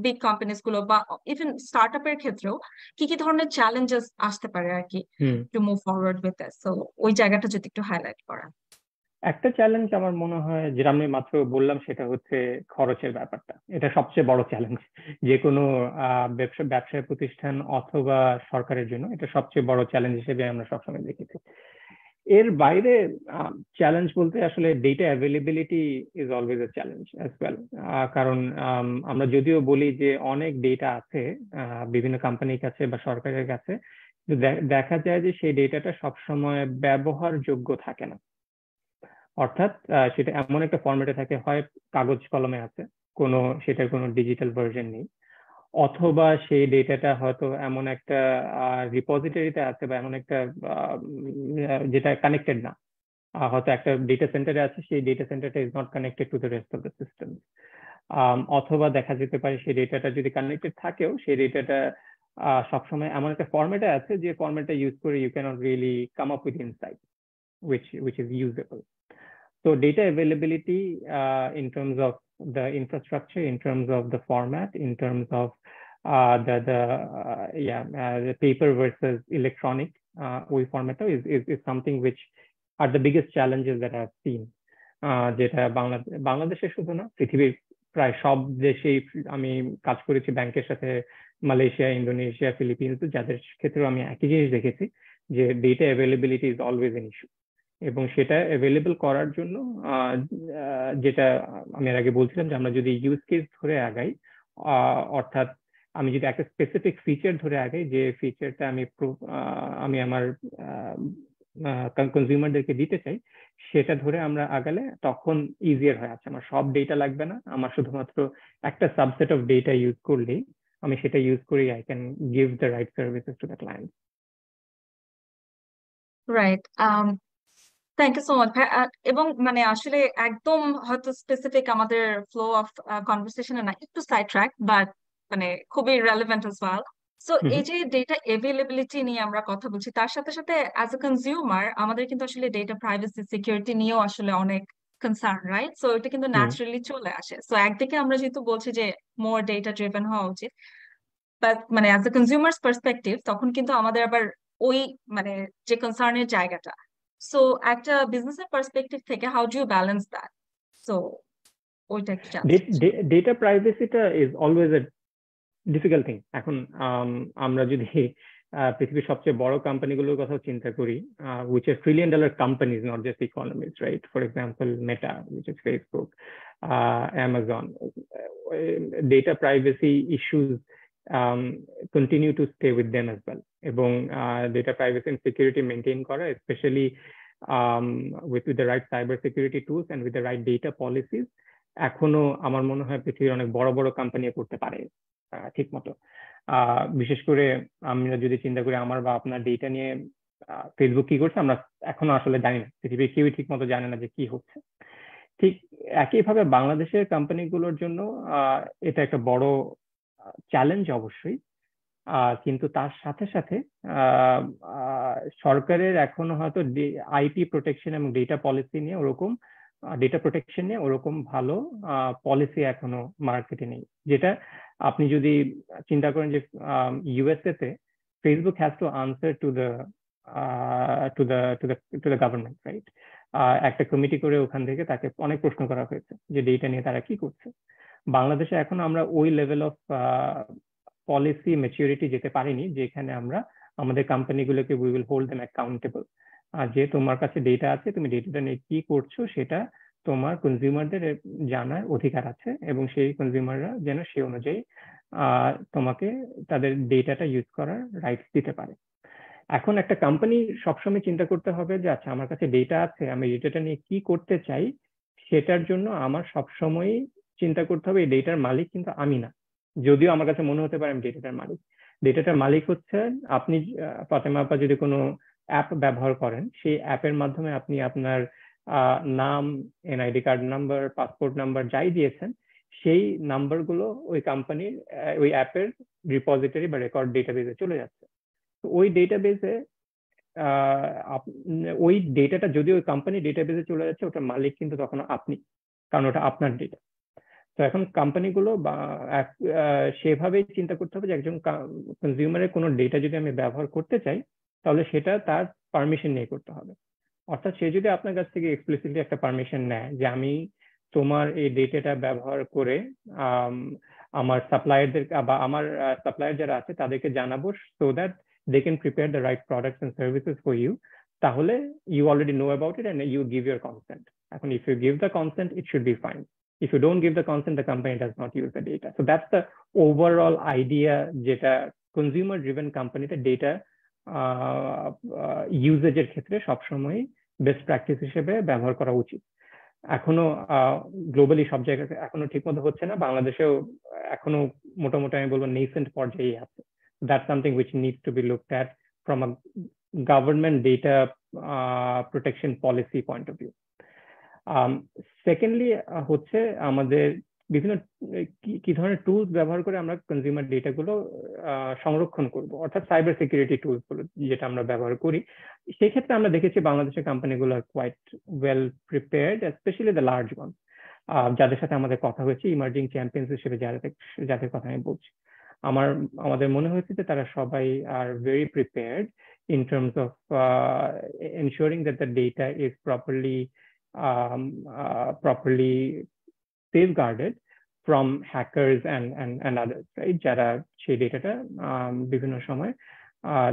বিগ কোম্পানিজ গুলো বা ইভেন স্টার্টআপ এর ক্ষেত্রেও কি ধরনের চ্যালেঞ্জেস আসতে পারে আর কি to move forward with this? So ওই জায়গাটা যদি একটু হাইলাইট করা। একটা চ্যালেঞ্জ আমার মনে হয় যেটা আমি মাত্র বললাম সেটা হচ্ছে খরচের ব্যাপারটা। এটা সবচেয়ে বড় চ্যালেঞ্জ যে কোনো ব্যবসায় প্রতিষ্ঠান অথবা সরকারের জন্য, এটা সবচেয়ে বড় চ্যালেঞ্জ হিসেবে আমরা সবসময় দেখেছি। এর বাইরে চ্যালেঞ্জ বলতে আসলে data availability is always A challenge as well, কারণ আমরা যদিও বলি যে অনেক ডেটা আছে বিভিন্ন কোম্পানির কাছে বা সরকারের কাছে, দেখা যায় যে সেই ডেটাটা সবসময় ব্যবহারযোগ্য থাকে না, অর্থাৎ সেটা এমন একটা ফরম্যাটে থাকে, হয় কাগজ কলমে আছে, সেটার কোনো ডিজিটাল ভার্সন নেই, অথবা সেই ডেটাটা হয়তো এমন একটা রিপোজিটরিতে আছে বা এমন একটা যেটা কানেক্টেড না, হয়তো একটা ডেটা সেন্টারে আছে, সেই ডেটা সেন্টারটা is not connected to the rest of the system, অথবা দেখা যেতে পারে সেই ডেটাটা যদি কানেক্টেড থাকেও সেই ডেটাটা সবসময় এমন একটা ফরম্যাটে আছে যে ফরম্যাটটা ইউজ করে you can't really come up with insight which is usable. So data availability in terms of the infrastructure, in terms of the format, in terms of the paper versus electronic way format is something which are the biggest challenges that I've seen. যেটা বাংলাদেশে শুধু না, পৃথিবীর প্রায় সব দেশেই আমি কাজ করেছি ব্যাংকের সাথে, মালয়েশিয়া, ইন্দোনেশিয়া, ফিলিপিন্স, যাদের ক্ষেত্রেও আমি একই জিনিস দেখেছি যে data availability is always an issue, এবং সেটা অ্যাভেলেবল করার জন্য যেটা আমি এর আগে বলছিলাম যে আমরা যদি ইউজ কেস ধরে আগাই, অর্থাৎ আমি যদি একটা স্পেসিফিক ফিচার ধরে আগাই, যে ফিচারটা আমি আমার কনজিউমারদেরকে দিতে চাই, সেটা ধরে আমরা আগালে তখন ইজিয়ার হয়। আচ্ছা, আমার সব ডেটা লাগবে না, আমার শুধুমাত্র একটা সাবসেট অফ ডেটা ইউজ করলেই আমি সেটা ইউজ করেই I can give the right services to the client. Right, thank you so much ভাই। এবং মানে আসলে একদম হয়তো স্পেসিফিক আমাদের ফ্লো অফ কনভারসেশনে না, একটু সাইড ট্র্যাক, বাট মানে খুবই রেলেভেন্ট as well. সো এই যে ডেটা অ্যাভেলেবিলিটি নিয়ে আমরা কথা বলছি, তার সাথে সাথে অ্যাজ এ কনজিউমার আমাদের কিন্তু আসলে ডেটা প্রাইভেসি সিকিউরিটি নিয়েও আসলে অনেক কনসার্ন, রাইট? সো এটা কিন্তু ন্যাচারালি চলে আসে। সো একদিকে আমরা যেহেতু বলছি যে মোর ডেটা ড্রিভেন হওয়া উচিত, বাট মানে অ্যাজ এ কনজিউমার্স পার্সপেক্টিভ তখন কিন্তু আমাদের আবার ওই মানে যে কনসার্নের জায়গাটা, সো একটা বিজনেসের পার্সপেক্টিভ থেকে how do you balance that? So ওইটা একটু জানতে চাচ্ছি। ডেটা প্রাইভেসিটা is always a difficult thing. এখন আমরা যদি পৃথিবীর সবচেয়ে বড় কোম্পানিগুলোর কথা চিন্তা করি, which are $1 trillion companies, not just economies, right? For example, Meta, which is Facebook, Amazon. Data privacy issues continue to stay with them as well. এবং data privacy and security maintain করা, especially with the right cyber security tools and with the right data policies, এখনো আমার মনে হয় পৃথিবীর অনেক বড় বড় কোম্পানি করতে পারে ঠিক মতো। বিশেষ করে আমরা যদি চিন্তা করি আমার বা আপনার ডেটা নিয়ে ফেসবুক কি করছে আমরা এখনো আসলে জানি না, পৃথিবীর কেউই ঠিক মতো জানে না যে কি হচ্ছে। ঠিক একইভাবে বাংলাদেশের কোম্পানিগুলোর জন্য এটা একটা বড় চ্যালেঞ্জ অবশ্যই, কিন্তু তার সাথে সাথে সরকারের এখনো হয়তো আইপি প্রোটেকশন এবং ডেটা পলিসি নিয়ে ওরকম ডেটা প্রোটেকশন নিয়ে ওরকম ভালো পলিসি এখনো মার্কেটে নেই। যেটা আপনি যদি চিন্তা করেন যে ইউএসএ তে Facebook has to answer to the government, right? একটা কমিটি করে ওখান থেকে তাকে অনেক প্রশ্ন করা হয়েছে যে ডেটা নিয়ে তারা কি করছে। বাংলাদেশে এখন আমরা ওই লেভেল অফ পলিসি ম্যাচুরিটি যেতে পারিনি যেখানে আমরা আমাদের কোম্পানিগুলোকে we will hold them accountable. যে তোমার কাছে ডেটা আছে, তুমি ডেটাটা নিয়ে কি করছো সেটা তোমার কনজিউমারদের জানার অধিকার আছে এবং সেই কনজিউমাররা যেন সে অনুযায়ী তোমাকে তাদের ডেটাটা ইউজ করার রাইটস দিতে পারে। এখন একটা কোম্পানি সবসময় চিন্তা করতে হবে যে আচ্ছা আমার কাছে ডেটা আছে, আমি ডেটাটা নিয়ে কি করতে চাই, সেটার জন্য আমার সবসময় চিন্তা করতে হবে এই ডেটার মালিক কিন্তু আমি না। যদিও আমার কাছে মনে হতে পারে আমি ডেটাটার মালিক, ডেটাটার মালিক হচ্ছে আপনি। ফাতেমা আপা যদি কোনো অ্যাপ ব্যবহার করেন, সেই অ্যাপের মাধ্যমে আপনি আপনার নাম, NID card number, passport number যাই দিয়েছেন, সেই নাম্বারগুলো ওই কোম্পানির ওই অ্যাপের রিপোজিটরি বা রেকর্ড ডেটাবেসে চলে যাচ্ছে। তো ওই ডেটাবেসে ওই ডেটাটা যদি ওই কোম্পানি ডেটাবেসে চলে যাচ্ছে, ওটার মালিক কিন্তু তখন আপনি, কারণ ওটা আপনার ডেটা। তো এখন কোম্পানিগুলো বা সেভাবেই চিন্তা করতে হবে যে একজন কনজিউমারের কোনো ডেটা যদি আমি ব্যবহার করতে চাই তাহলে সেটা তার পারমিশন নিয়ে করতে হবে। অর্থাৎ সে যদি আপনার কাছ থেকে এক্সপ্লিসিটলি একটা পারমিশন নেয় যে আমি তোমার এই ডেটাটা ব্যবহার করে আমার সাপ্লায়ারদের বা আমার সাপ্লায়ার যারা আছে তাদেরকে জানাবো so that they can prepare the right products and services for you, তাহলে you already know about it and you give your consent. এখন if you give the consent it should be fine. If you don't give the consent, the company does not use the data. So that's the overall idea যেটা consumer driven company তে data usage এর ক্ষেত্রে সবসময় best practice হিসেবে ব্যবহার করা উচিত। এখনো গ্লোবালি সব জায়গায় এখনো ঠিক মতো হচ্ছে না, বাংলাদেশেও এখনো মোটামুটি আমি বলবো নেসেন্ট পর্যায়ে আছে। That's something which needs to be looked at from a government data protection policy point of view. Secondly হচ্ছে আমাদের বিভিন্ন কি ধরনের টুলস ব্যবহার করে আমরা কনজিউমার ডেটা গুলো সংরক্ষণ করব, অর্থাৎ সাইবার সিকিউরিটি টুলস গুলো যেটা আমরা ব্যবহার করি। সেই ক্ষেত্রে আমরা দেখেছি বাংলাদেশের কোম্পানিগুলো are quite well prepared, specially the large one, যাদের সাথে আমাদের কথা হয়েছে, ইমার্জিং চ্যাম্পিয়ন্স হিসেবে যাদের কথা আমি বলছি। আমাদের মনে হয়েছে যে তারা সবাই are very prepared in terms of ensuring that the data is properly safeguarded from hackers and others, right? যারা সেই ডেটাটা বিভিন্ন সময়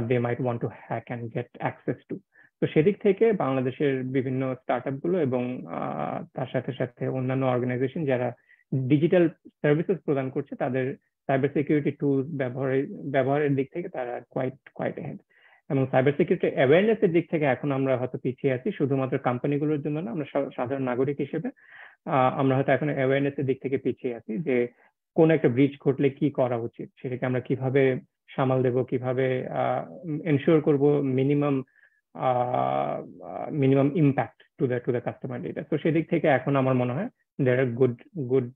they might want to hack and get access to. তো সেদিক থেকে বাংলাদেশের বিভিন্ন স্টার্টআপ গুলো এবং তার সাথে সাথে অন্যান্য অর্গানাইজেশন যারা ডিজিটাল সার্ভিসেস প্রদান করছে তাদের সাইবার সিকিউরিটি টুলস ব্যবহারের দিক থেকে তারা কোয়াইট ahead. এবং সাইবার সিকিউরিটি অ্যাওয়ারনেস এর দিক থেকে এখন আমরা হয়তো পিছিয়ে আছি, শুধুমাত্র কোম্পানিগুলোর জন্য না, আমরা সাধারণ নাগরিক হিসেবে আমরা হয়তো এখন অ্যাওয়ারনেস এর দিক থেকে পিছিয়ে আছি যে কোন একটা ব্রিচ ঘটলে কি করা উচিত, সেটাকে আমরা কিভাবে সামাল দেব, কিভাবে এনশিওর করব minimum impact to the customer data. তো সেদিক থেকে এখন আমার মনে হয় there are good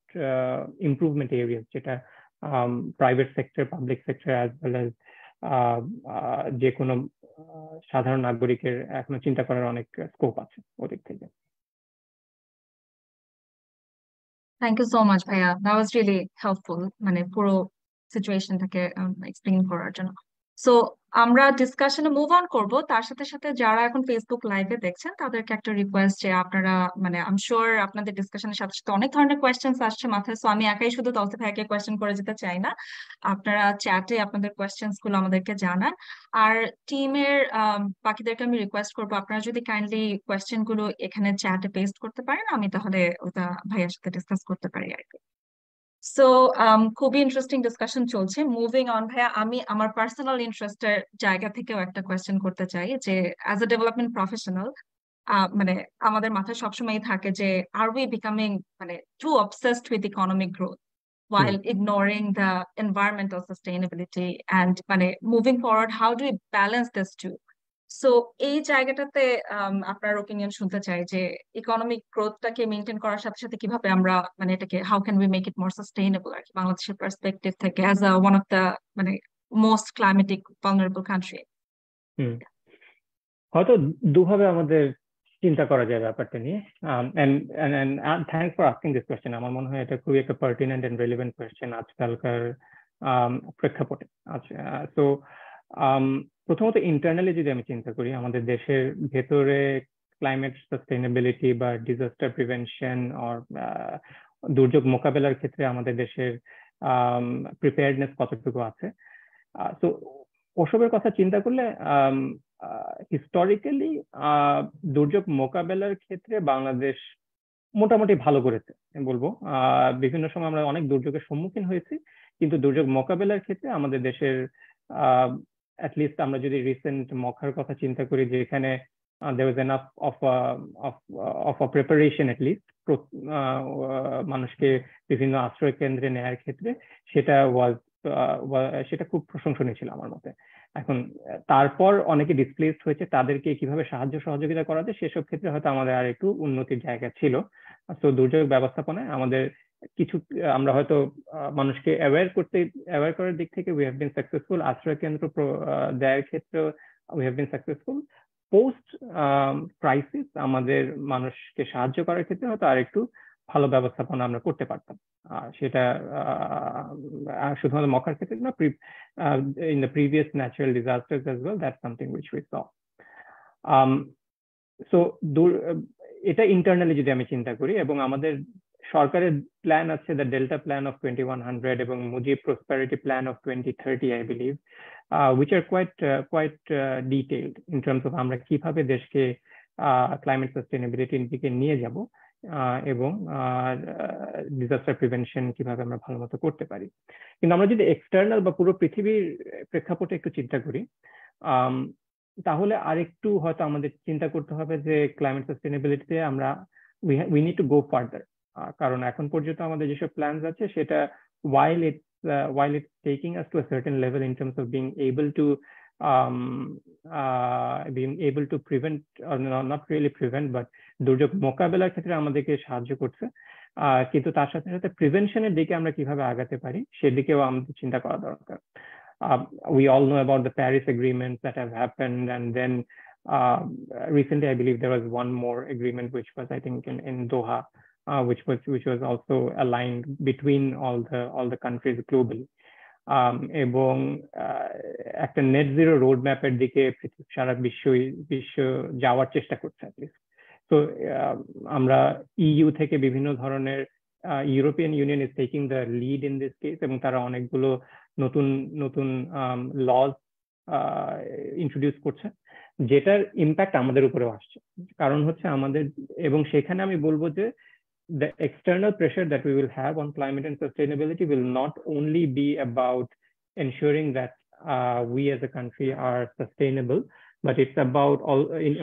improvement areas যেটা private sector, public sector, as well as যে কোনো সাধারণ নাগরিকের এখনো চিন্তা করার অনেক স্কোপ আছে ওদিক থেকে। থ্যাংক ইউ সো মাচ ভাইয়া, দ্যাট ওয়াজ রিয়েলি হেল্পফুল, মানে পুরো সিচুয়েশনটাকে এক্সপ্লেইন করার জন্য। সো আমরা ডিসকাশনে মুভ অন করব, তার সাথে সাথে যারা এখন ফেসবুক লাইভে দেখছেন তাদেরকে একটা রিকোয়েস্ট যে আপনারা, মানে আই এম শিওর আপনাদের ডিসকাশনের সাথে সাথে অনেক ধরনের কোয়েশ্চেন্স আসছে মাথায়, সো আমি একাই শুধু তৌসিফ ভাইকে কোয়েশ্চেন করে যেতে চাই না, আপনারা চ্যাটে আপনাদের কোয়েশ্চেন্স গুলো আমাদেরকে জানান। আর টিমের বাকিদেরকে আমি রিকোয়েস্ট করবো আপনারা যদি কাইন্ডলি কোয়েশ্চেন গুলো এখানে চ্যাটে পেস্ট করতে পারেন, আমি তাহলে ওটা ভাইয়ার সাথে ডিসকাস করতে পারি আর কি। সো খুবই ইন্টারেস্টিং ডিসকাশন চলছে। মুভিং অন ভাইয়া, আমি আমার পার্সোনাল ইন্টারেস্টের জায়গা থেকেও একটা কোয়েশ্চেন করতে চাই যে অ্যাজ এ ডেভেলপমেন্ট প্রফেশনাল, মানে আমাদের মাথায় সবসময় থাকে যে আর উই বিকামিং মানে too obsessed with economic growth while ignoring the environmental sustainability, and মানে moving forward how do we balance this two? So এই জায়গাটাতে আপনার ওপিনিয়ন শুনতে চাই যে ইকোনমিক গ্রোথটাকে মেনটেন করার সাথে সাথে কিভাবে আমরা মানে এটাকে how can we make it more sustainable আর কি বাংলাদেশের পার্সপেক্টিভ থেকে as a one of the মানে মোস্ট ক্লাইমেটিক ভালনারেবল কান্ট্রি। হয়তো দুভাবে আমাদের চিন্তা করা যায় ব্যাপারটা নিয়ে, and thanks for asking this question. আমার মনে হয় এটা খুবই একটা পার্টিনেন্ট এন্ড রেলেভেন্ট কোয়েশ্চেন আজকালকার প্রেক্ষাপটে। আচ্ছা, তো প্রথমত ইন্টারনালি যদি আমি চিন্তা করি, আমাদের দেশের ভেতরে ক্লাইমেট সাস্টেইনেবিলিটি বা ডিজাস্টার প্রিভেনশন অর দুর্যোগ মোকাবেলার ক্ষেত্রে আমাদের দেশের প্রিপেয়ারনেস কতটুকু আছে। তো ওসবের কথা চিন্তা করলে হিস্টোরিক্যালি দুর্যোগ মোকাবেলার ক্ষেত্রে বাংলাদেশ মোটামুটি ভালো করেছে বলবো। বিভিন্ন সময় আমরা অনেক দুর্যোগের সম্মুখীন হয়েছি, কিন্তু দুর্যোগ মোকাবেলার ক্ষেত্রে আমাদের দেশের অ্যাটলিস্ট আমরা যদি রিসেন্ট মখার কথা চিন্তা করি, যেখানে there was enough of a preparation at least মানুষকে বিভিন্ন আশ্রয় কেন্দ্রে নেয়ার ক্ষেত্রে, সেটা খুব প্রশংসনীয় ছিল আমার মতে। এখন তারপর অনেকে ডিসপ্লেসড হয়েছে, তাদেরকে কিভাবে সাহায্য সহযোগিতা করা যায় সেসব ক্ষেত্রে হয়তো আমাদের আর একটু উন্নতির জায়গা ছিল। তো দুর্যোগ ব্যবস্থাপনায় আমাদের কিছু আমরা হয়তো মানুষকে অ্যাওয়্যার করার দিক থেকে উই হ্যাভ বিন সাকসেসফুল, আশ্রয় কেন্দ্র দেওয়ার ক্ষেত্রে we have bin successful. Post crisis আমাদের মানুষকে সাহায্য করার ক্ষেত্রে হয়তো আর একটু ভালো ব্যবস্থাপনা আমরা করতে পারতাম। সেটা শুধুমাত্র মখার ক্ষেত্রে না, in the previous natural disasters as well, that's something which we saw. So এটা ইন্টারনালি যদি আমি চিন্তা করি, এবং আমাদের সরকারের প্ল্যান আছে দ্য ডেল্টা প্ল্যান অফ 2100 এবং Mujib prosperity plan of 2030 I believe, which are quite detailed in terms of আমরা কিভাবে দেশকে ক্লাইমেট সাস্টেইনেবিলিটির দিকে নিয়ে যাব এবং ডিজাস্টার প্রিভেনশন কিভাবে আমরা ভালো মতো করতে পারি। কিন্তু আমরা যদি এক্সটার্নাল বা পুরো পৃথিবীর প্রেক্ষাপটে একটু চিন্তা করি, তাহলে আরেকটু হয়তো আমাদের চিন্তা করতে হবে যে ক্লাইমেট সাস্টেইনেবিলিটিতে আমরা we need to go further. কারণ এখন পর্যন্ত আমাদের যেসব প্ল্যানস আছে সেটা while it's taking us to a certain level in terms of being able to prevent, or not really prevent, but দুর্যোগ মোকাবেলার ক্ষেত্রে আমাদেরকে সাহায্য করছে, কিন্তু তার সাথে সাথে প্রিভেনশনের দিকে আমরা কিভাবে আগাতে পারি সেদিকেও আমাদের চিন্তা করা দরকার। We all know about the Paris agreements that have happened, and then recently I believe there was one more agreement which was I think in Doha, which was also aligned between all the countries globally, এবং একটা net zero road ম্যাপের দিকে সারা বিশ্ব যাওয়ার চেষ্টা করছে at least. তো আমরা ইইউ থেকে বিভিন্ন ধরনের European union is taking the lead in this case, এবং তারা অনেকগুলো নতুন লজ ইন্ট্রোডিউস করছে, যেটার ইম্প্যাক্ট আমাদের উপরেও আসছে। কারণ হচ্ছে আমাদের, এবং সেখানে আমি বলবো যে the external pressure that we will have on climate and sustainability will not only be about ensuring that we as a country are sustainable, but it's about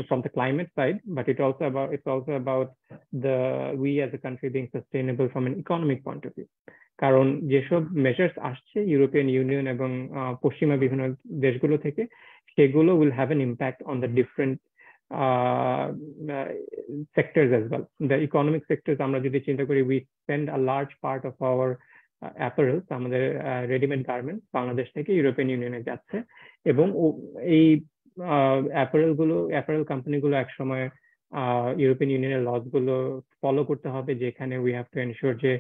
from the climate side, but it's also about we as a country being sustainable from an economic point of view. কারণ যেসব measures আসছে European union এবং পশ্চিমা বিভিন্ন দেশগুলো থেকে, সেগুলো will have an impact on the different sectors as well. The economic sectors, আমরা যদি চিন্তা করি, we spend a large part of our apparels, আমাদের রেডিমেড গার্মেন্টস বাংলাদেশ থেকে ইউরোপিয়ান ইউনিয়নে যাচ্ছে, এবং এই অ্যাপারেল কোম্পানিগুলো একসময় ইউরোপিয়ান ইউনিয়নের লস গুলো ফলো করতে হবে, যেখানে উই হ্যাভ টু এনশিওর যে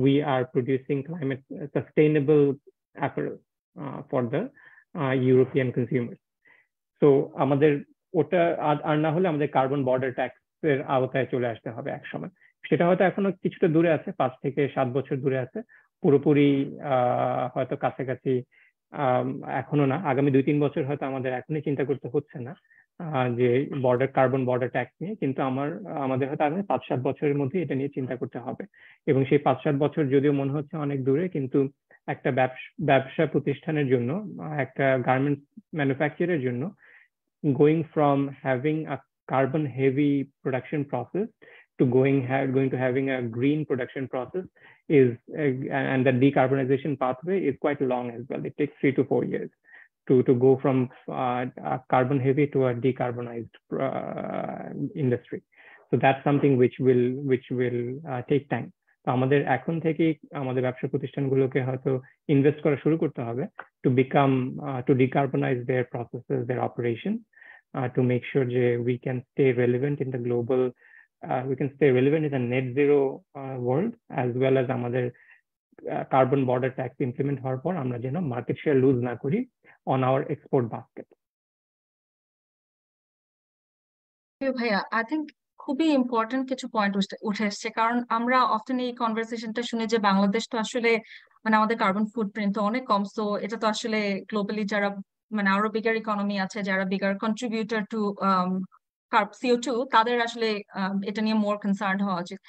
we are producing climate sustainable apparel for the European consumer. তো আমাদের ওটা আর না হলে আমাদের কার্বন বর্ডার ট্যাক্স এর আওতায় চলে আসতে হবে একসময়। সেটা হয়তো এখনো কিছুটা দূরে আছে, 5 থেকে 7 বছর দূরে আছে, পুরোপুরি হয়তো কাছাকাছি এখনো না। আগামী 2-3 বছর হয়তো আমাদের এখনই চিন্তা করতে হচ্ছে না যে কার্বন বর্ডার ট্যাক্স নিয়ে, কিন্তু আমাদের হয়তো আগামী 5-7 বছরের মধ্যে এটা নিয়ে চিন্তা করতে হবে। এবং সেই 5-7 বছর যদিও মনে হচ্ছে অনেক দূরে, কিন্তু একটা ব্যবসা প্রতিষ্ঠানের জন্য, একটা গার্মেন্টস ম্যানুফ্যাকচারের জন্য, going from having a carbon heavy production process to going to having a green production process is and the decarbonization pathway is quite long as well. It takes 3 to 4 years to go from carbon heavy to a decarbonized industry. So that's something which will take time. তো আমাদের এখন থেকেই আমাদের ব্যবসা প্রতিষ্ঠানগুলোকে হয়তো invest করা শুরু করতে হবে to decarbonize their processes, their operations, to make sure that we can stay relevant in the global, we can stay relevant in the net zero world, as well as আমাদের carbon border tax implement হওয়ার পর আমরা যেন market share loose না করি on our export basket. ভাইয়া, I think খুবই important কিছু পয়েন্ট উঠে এসছে, কারণ আমরা অফটেন এই কনভারসেশনটা শুনি যে বাংলাদেশ তো আসলে মানে আমাদের কার্বন ফুটপ্রিন্ট তো অনেক কম, সো এটা তো আসলে গ্লোবালি যারা মানে আরো বিগার ইকোনমি আছে, যারা বিগার কন্ট্রিবিউটর টু CO2, তাদের আসলে এটা নিয়ে মোর কনসার্ন হওয়া উচিত।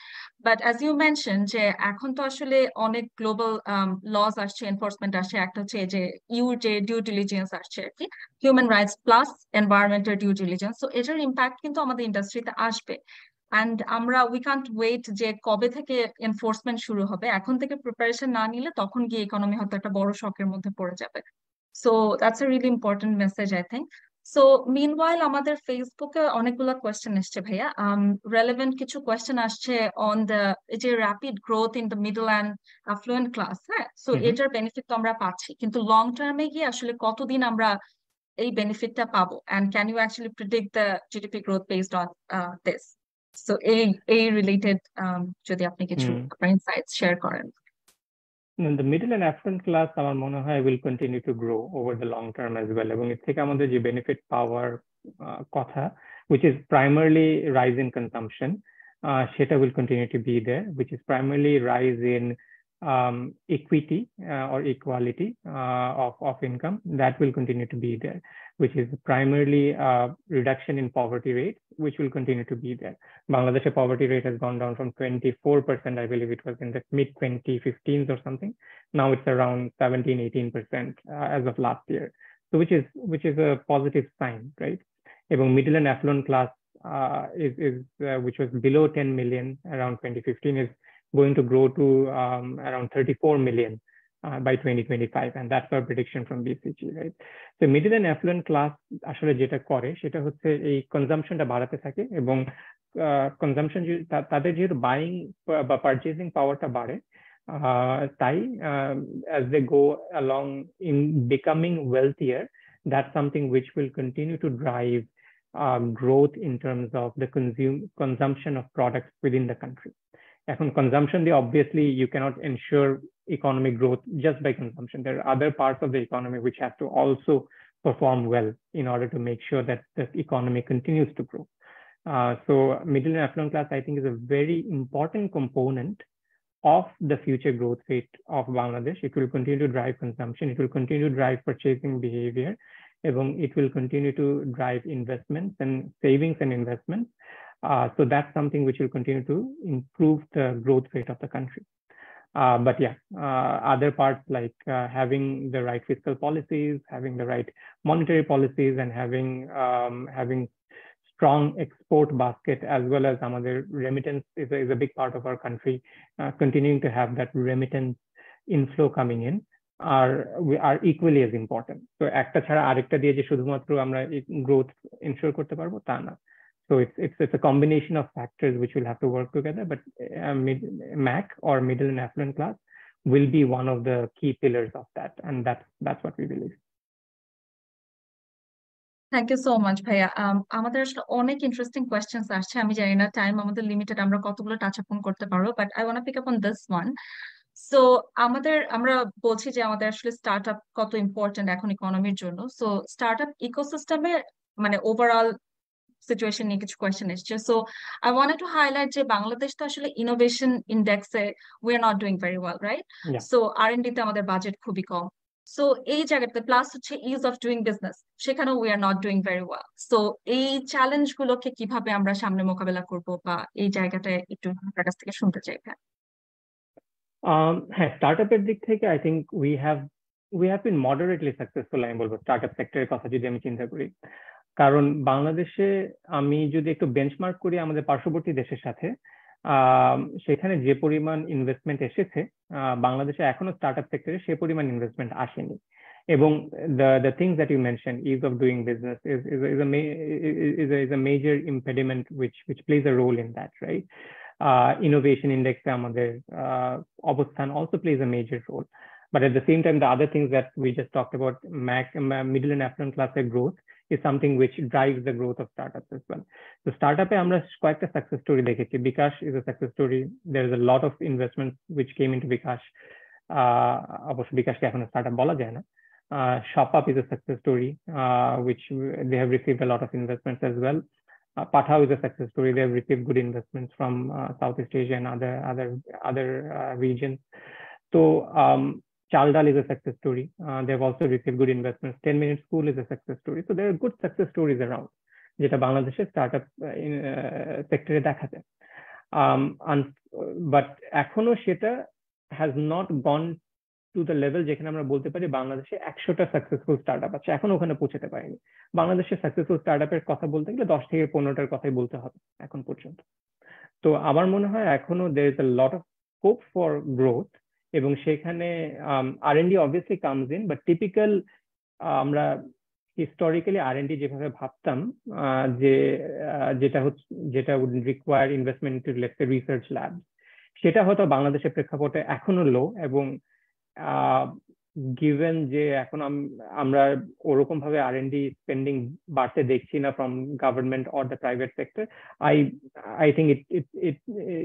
বাট অ্যাজ ইউ মেনশন যে এখন তো আসলে অনেক গ্লোবাল লস আসছে, এনফোর্সমেন্ট আসছে। একটা হচ্ছে যে যে ডিউ ডিলিজেন্স আসছে আর কি, human rights plus environmental due diligence. তো এটার ইম্প্যাক্ট কিন্তু আমাদের ইন্ডাস্ট্রিতে আসবে। অ্যান্ড উই কান্ট ওয়েট যে কবে থেকে এনফোর্সমেন্ট শুরু হবে। এখন থেকে প্রিপারেশন না নিলে তখন গিয়ে ইকোনমি হয়তো একটা বড় শকের মধ্যে পড়ে যাবে। So that's a really important message I think. So meanwhile আমাদের ফেসবুকে অনেকগুলো কোয়েশ্চেন এসছে ভাইয়া, রেলেভেন্ট কিছু কোয়েশ্চেন আসছে অন দ্য যে rapid growth in the middle and effluent class. হ্যাঁ, সো এটার বেনিফিট তো আমরা পাচ্ছি, কিন্তু লং টার্মে গিয়ে আসলে কতদিন আমরা এই বেনিফিটটা পাবো, and can you actually predict the GDP growth based on this? So এই রিলেটেড যদি আপনি কিছু আপনার ইনসাইটস শেয়ার করেন। The middle and affluent class আমার মনে হয় will continue to grow over the long term as well, এবং এর থেকে আমাদের যে বেনিফিট পাওয়ার কথা, which is primarily rise in consumption, সেটা will continue to be there, which is primarily rise in equity or equality of income. That will continue to be there, which is primarily reduction in poverty rate, which will continue to be there. Bangladesh's poverty rate has gone down from 24%, I believe it was in the mid-2015s or something. Now it's around 17-18% as of last year. So which is a positive sign, right? Even middle and affluent class which was below 10 million around 2015 is going to grow to around 34 million by 2025, and that's our prediction from BCG, right? So middle and affluent class আসলে যেটা করে সেটা হচ্ছে এই কনজাম্পশনটা বাড়াতে থাকে, এবং consumption তাদের যেহেতু বাইং বা পারচেজিং পাওয়ারটা বাড়ে, তাই as they go along in becoming wealthier, that's something which will continue to drive growth in terms of the consumption of products within the country. এখন consumption দিয়ে obviously you cannot ensure economic growth just by consumption. There are other parts of the economy which have to also perform well in order to make sure that the economy continues to grow. So middle and affluent class, I think, is a very important component of the future growth rate of Bangladesh. It will continue to drive consumption. It will continue to drive purchasing behavior. It will continue to drive investments and savings and investments. So that's something which will continue to improve the growth rate of the country. But yeah, other parts like having the right fiscal policies, having the right monetary policies, and having strong export basket, as well as আমাদের remittance is a big part of our country. Continuing to have that remittance inflow coming in are equally as important. So একটা ছাড়া আরেকটা দিয়ে যে শুধুমাত্র আমরা growth ensure করতে পারবো তা না. So it's a combination of factors which will have to work together. But MAC or middle and affluent class will be one of the key pillars of that, and that's what we believe. Thank you so much ভাইয়া। আমাদের আসলে অনেক interesting questions আসছে, আমি জানি না time আমাদের limited, আমরা কতগুলো টাচ আপ করতে পারবো, but I want pick up on this one. So আমরা বলছি যে আমাদের আসলে স্টার্ট আপ কত ইম্পর্টেন্ট এখন ইকোনমির জন্য। সো স্টার্ট আপ ইকোসিস্টেমে মানে ওভারঅল সিচুয়েশন নিয়ে কিছু কোয়েশ্চেন এসছে। So I wanted to highlight যে বাংলাদেশ তো আসলে ইনোভেশন ইন্ডেক্সে we are not doing very well, right? So R&D তে আমাদের বাজেট খুবই কম। সো এই জায়গাতে প্লাস হচ্ছে ইজ অফ ডুইং বিজনেস, সেখানেও we are not doing very well. So এই চ্যালেঞ্জ গুলোকে কিভাবে আমরা সামনে মোকাবেলা করব, বা এই জায়গাটায় একটু আপনার কাছ থেকে শুনতে চাই। হ্যাঁ, স্টার্টআপের দিক থেকে I think we have bin moderately successful আমি বলবো স্টার্টআপ সেক্টরের কথা যদি আমি চিন্তা করি। কারণ বাংলাদেশে আমি যদি একটু বেঞ্চমার্ক করি আমাদের পার্শ্ববর্তী দেশের সাথে, সেখানে যে পরিমাণ ইনভেস্টমেন্ট এসেছে বাংলাদেশে এখনো স্টার্টআপ সেক্টরে সে পরিমাণ ইনভেস্টমেন্ট আসেনি। এবং the things that you mentioned, ease of doing business is a major impediment which plays a role in that, right? Innovation index আমাদের অবস্থান also plays a major role, but at the same time the other things that we just talked about, middle and affluent class growth is something which drives the growth of startups as well. So startup e amra koyekta success story dekhechi. Bikash is a success story. There is a lot of investments which came into Bikash. Obviously Bikash ke ekhon startup bola jay na. ShopUp is a success story which they have received a lot of investments as well. Pathao is a success story. They have received good investments from Southeast Asia and other regions. So Chaldal is a success story. They've also received good investments. 10-minute school is a success story. So there are good success stories around. যেটা বাংলাদেশের startup সেক্টরে দেখা যায়, but এখনো সেটা has not gone to the level যেখানে আমরা বলতে পারি বাংলাদেশে 100টা সাকসেসফুল স্টার্টআপ আছে, এখনো ওখানে পৌঁছাতে পারেনি। বাংলাদেশের সাকসেসফুল স্টার্টআপের কথা বলতে গেলে 10 থেকে 15টার কথাই বলতে হবে এখন পর্যন্ত। তো আমার মনে হয় এখনো there is a lot of scope for growth, এবং সেখানে R&D obviously comes in, but typical আমরা হিস্টোরিক্যালি R&D যেভাবে ভাবতাম যে যেটা would require investment into let's say research labs, সেটা হয়তো বাংলাদেশের প্রেক্ষাপটে এখনো লো। এবং গিভেন যে এখন আমরা ওরকম ভাবে R&D স্পেন্ডিং বাড়তে দেখছি না from government or the private sector, I think it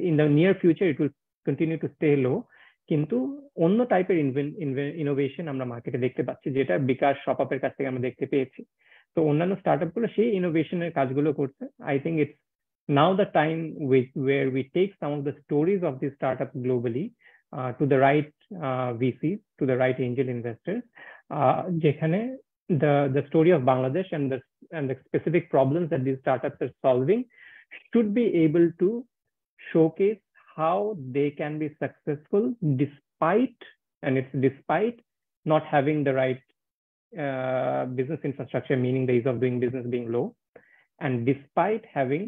in the near future it will continue to stay low. কিন্তু অন্য টাইপের ইনোভেশন আমরা মার্কেটে দেখতে পাচ্ছি, যেটা বিকাশ শপআপের কাছ থেকে আমরা দেখতে পেয়েছি। তো অন্যান্য স্টার্টআপ গুলো সেই ইনোভেশনের কাজগুলো করছে। I think it's now the time where we take some of the stories of these startups globally to the right VCs, to the right angel investors, যেখানে the story of Bangladesh and the specific problems that these startups are solving should be able to showcase how they can be successful despite not having the right business infrastructure, meaning the ease of doing business being low, and despite having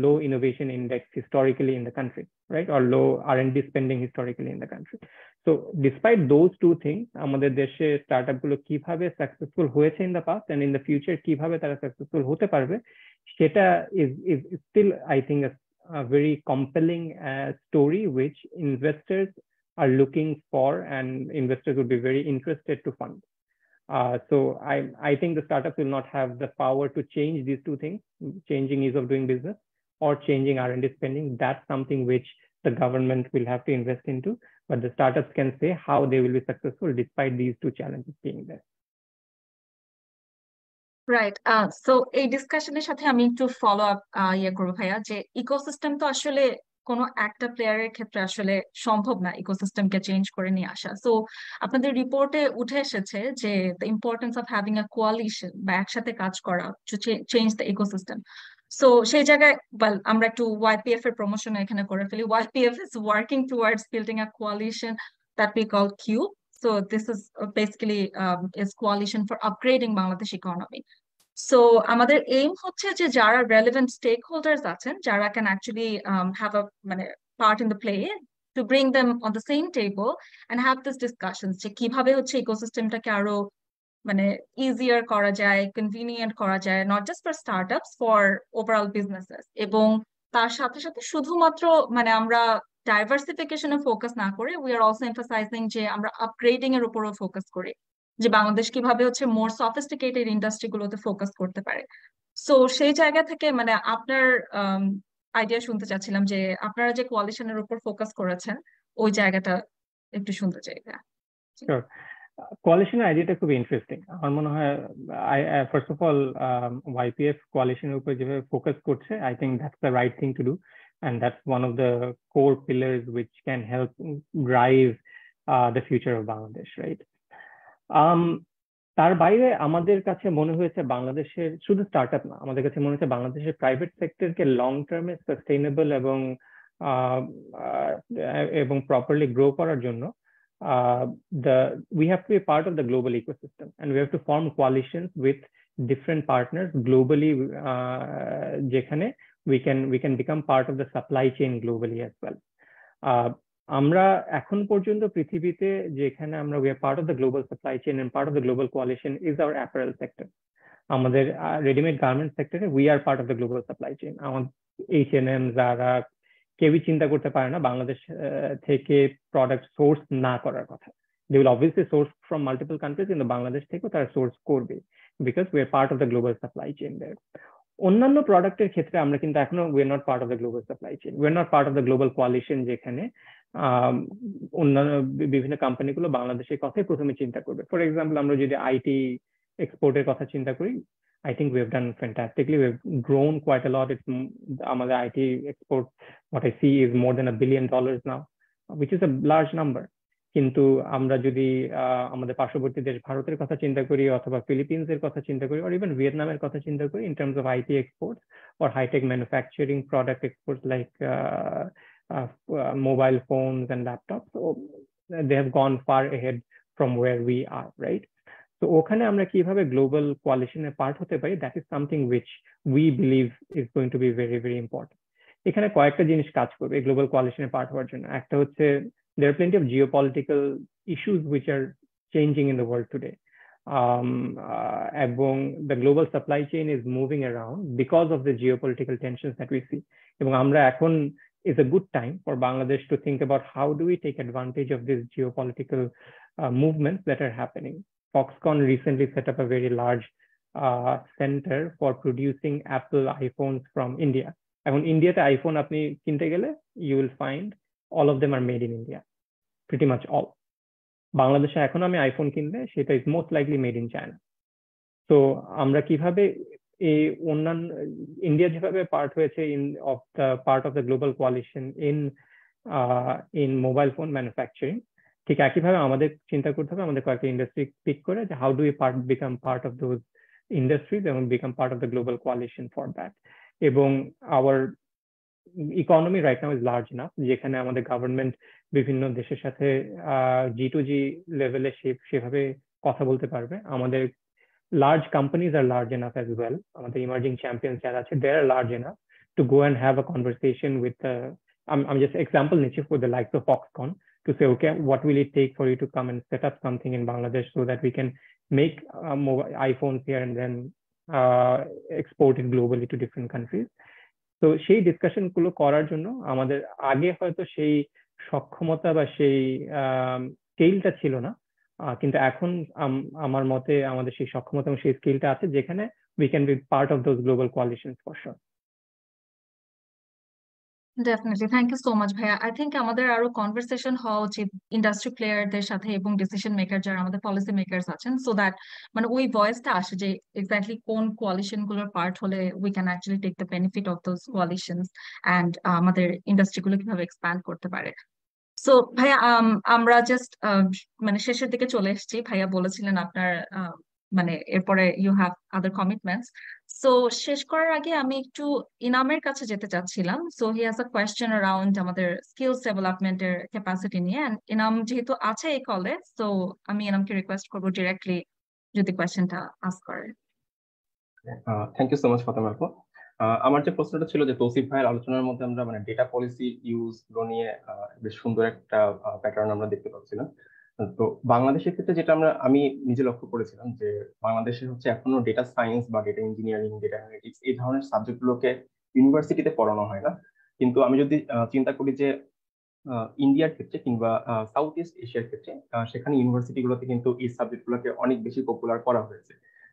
low innovation index historically in the country, right, or low R&D spending historically in the country. So despite those two things, আমাদের দেশে startup গুলো কিভাবে successful হয়েছে in the past and in the future কিভাবে তারা successful হতে পারবে, সেটা is still I think a very compelling story which investors are looking for, and investors would be very interested to fund. So I think the startups will not have the power to change these two things, changing ease of doing business or changing R&D spending. That's something which the government will have to invest into, but the startups can say how they will be successful despite these two challenges being there. Right. So এই ডিসকাশনের সাথে আমি একটু follow up করবো ভাইয়া, যে ecosystem তো আসলে কোনো একটা প্লেয়ারের ক্ষেত্রে আসলে সম্ভব না ইকোসিস্টেমকে চেঞ্জ করে নিয়ে আসা। সো আপনাদের রিপোর্টে উঠে এসেছে যে the importance of having a coalition, বা একসাথে কাজ করা to change the ecosystem. So সেই জায়গায় আমরা একটু YPF এর প্রমোশন এখানে করে ফেলি। YPF is working towards building a coalition that we call Q. So this is basically is coalition for upgrading Bangladesh economy. So আমাদের aim হচ্ছে যে যারা relevant stakeholders আছেন, যারা can actually have a part in the play, to bring them on the same table and have this discussions যে কিভাবে হচ্ছে ইকোসিস্টেমটাকে আরো easier করা যায়, convenient করা যায়, not just for startups, for overall businesses. এবং তার সাথে সাথে শুধুমাত্র আমরা ডাইভার্সিফিকেশনে ফোকাস না করে উই আর অলসো এমফাসাইজিং যে আমরা আপগ্রেডিং এর উপরও ফোকাস করি, যে বাংলাদেশ কিভাবে হচ্ছে মোর সফিস্টিকেটেড ইন্ডাস্ট্রি গুলোতে ফোকাস করতে পারে। সো সেই জায়গা থেকে মানে আপনার আইডিয়া শুনতে চাচ্ছিলাম যে আপনারা যে কোয়ালিশনের উপর ফোকাস করেছেন ওই জায়গাটা একটু শুনতে চাই। Sure. কোয়ালিশনের আইডিয়াটা খুব ইন্টারেস্টিং। আমার মনে হয় ফার্স্ট অফ অল YPF কোয়ালিশনের উপর যেভাবে ফোকাস করছে, I think that's the right thing to do, and that's one of the core pillars which can help drive the future of Bangladesh, right? তার বাইরে আমাদের কাছে মনে হয়েছে বাংলাদেশের শুধু স্টার্টআপ না, আমাদের কাছে মনে হচ্ছে বাংলাদেশের প্রাইভেট সেক্টরকে লং টার্মে সাস্টেইনেবল এবং প্রপারলি গ্রো করার জন্য we have to be part of the global ecosystem, and we have to form coalitions with different partners globally, যেখানে we can become part of the supply chain globally as well. আমরা এখন পর্যন্ত পৃথিবীতে যেখানে আমরা we are part of the global supply chain and part of the global coalition is our apparel sector. আমাদের readymade garment সেক্টরে we are part of the global supply chain. আমাদের H&M, Zara কেউই চিন্তা করতে পারে না বাংলাদেশ থেকে প্রোডাক্ট সোর্স না করার কথা। They will obviously source from multiple countries, কিন্তু বাংলাদেশ থেকেও তারা সোর্স করবে because we are part of the global supply chain there. অন্যান্য প্রোডাক্টের ক্ষেত্রে আমরা কিন্তু এখনো we are not part of the global supply chain. We are not part of the global coalition, যেখানে অন্যান্য বিভিন্ন কোম্পানিগুলো বাংলাদেশের কথাই প্রথমে চিন্তা করবে। ফর এক্সাম্পল, আমরা যদি আইটি এক্সপোর্টের কথা চিন্তা করি, I think we have done fantastically. We've grown quite a lot. It's আমাদের IT export, what I see is more than $1 billion now, which is a large number. কিন্তু আমরা যদি আমাদের পার্শ্ববর্তী দেশ ভারতের কথা চিন্তা করি, অথবা ফিলিপিন্সের কথা চিন্তা করি, or even ভিয়েতনামের কথা চিন্তা করি in terms of IT exports or high-tech manufacturing product exports like mobile phones and laptops, so they have gone far ahead from where we are, right? So ওখানে আমরা কিভাবে গ্লোবাল কোয়ালিশনের পার্ট হতে পারি, that is something which we believe is going to be very very important. এখানে কয়েকটা জিনিস কাজ করবে গ্লোবাল কোয়ালিশনের পার্ট হওয়ার জন্য। একটা হচ্ছে there are plenty of geopolitical issues which are changing in the world today, এবং the global supply chain is moving around because of the geopolitical tensions that we see, এবং আমরা এখন is a good time for Bangladesh to think about how do we take advantage of these geopolitical movements that are happening. Foxconn recently set up a very large center for producing Apple iPhones from India. এখন ইন্ডিয়াতে iPhone আপনি কিনতে গেলে you will find all of them are made in India, pretty much all. বাংলাদেশে এখন আমি iPhone কিনলে সেটা is most likely made in China. So আমরা কিভাবে এই অন্যান্য ইন্ডিয়া যেভাবে পার্ট হয়েছে of the part of the global coalition in mobile phone manufacturing, ঠিক একইভাবে আমাদের চিন্তা করতে হবে আমাদের কয়েকটা ইন্ডাস্ট্রি পিক করে যে how do we become part of those industries এবং become part of the global coalition for that. এবং our economy right now is large enough, যেখানে আমাদের গভর্নমেন্ট বিভিন্ন দেশের সাথে G2G লেভেলে সেভাবে কথা বলতে পারবে। আমাদের large companies are large enough as well, আমাদের emerging champions যারা আছে they are large enough to go and have a conversation with I'm just example niche for the likes of Foxconn to say, okay, what will it take for you to come and set up something in Bangladesh so that we can make iPhones here and then export it globally to different countries. তো সেই discussion গুলো করার জন্য আমাদের আগে হয়তো সেই সক্ষমতা বা সেই স্কেলটা ছিল না, কিন্তু এখন আমার মতে আমাদের সেই সক্ষমতা এবং সেই স্কিলটা আছে, যেখানে we can be part of those global coalitions for sure. Definitely, thank you so much ভাইয়া। আই থিঙ্ক আমাদের আরো কনভারসেশন হওয়া উচিত ইন্ডাস্ট্রি প্লেয়ারদের সাথে এবং ডিসিশন মেকার যারা আমাদের পলিসি মেকারস আছেন, সো দ্যাট মানে ওই ভয়েসটা আসে যে এক্স্যাক্টলি কোন কোয়ালিশন গুলোর পার্ট হলে we can actually take the benefit of those coalitions and আমাদের ইন্ডাস্ট্রি গুলো কিভাবে এক্সপ্যান্ড করতে পারে। সো ভাইয়া আমরা জাস্ট মানে শেষের দিকে চলে এসেছি। ভাইয়া বলেছিলেন আপনার মানে এরপরে you have other commitments. So শেষ করার আগে আমি একটু ইনামের কাছে যেতে চাচ্ছিলাম। So he has a question around আমাদের স্কিলস ডেভেলপমেন্টের ক্যাপাসিটি নিয়ে। ইনাম যেহেতু আছে এই কলে, সো আমি ইনামকে রিকোয়েস্ট করবো ডিরেক্টলি যদি কোয়েশ্চেনটা আস্ক করে। Thank you so much Fatema আপু। আমার যে প্রশ্নটা ছিল যে তৌসিফ ভাইয়ের আলোচনার মধ্যে আমরা মানে ডেটা পলিসি ইউজ গুলো নিয়ে বেশ সুন্দর একটা প্যাটার্ন আমরা দেখতে পাচ্ছিলাম। তো বাংলাদেশের ক্ষেত্রে যেটা আমি নিজে লক্ষ্য করেছিলাম যে বাংলাদেশে হচ্ছে এখনো ডেটা সায়েন্স বা ডেটা ইঞ্জিনিয়ারিং, ডেটা অ্যানালিটিক্স এই ধরনের সাবজেক্ট গুলোকে ইউনিভার্সিটিতে পড়ানো হয় না। কিন্তু আমি যদি চিন্তা করি যে ইন্ডিয়ার ক্ষেত্রে কিংবা সাউথ ইস্ট এশিয়ার ক্ষেত্রে সেখানে ইউনিভার্সিটিগুলোতে কিন্তু এই সাবজেক্টগুলোকে অনেক বেশি পপুলার করা হয়েছে।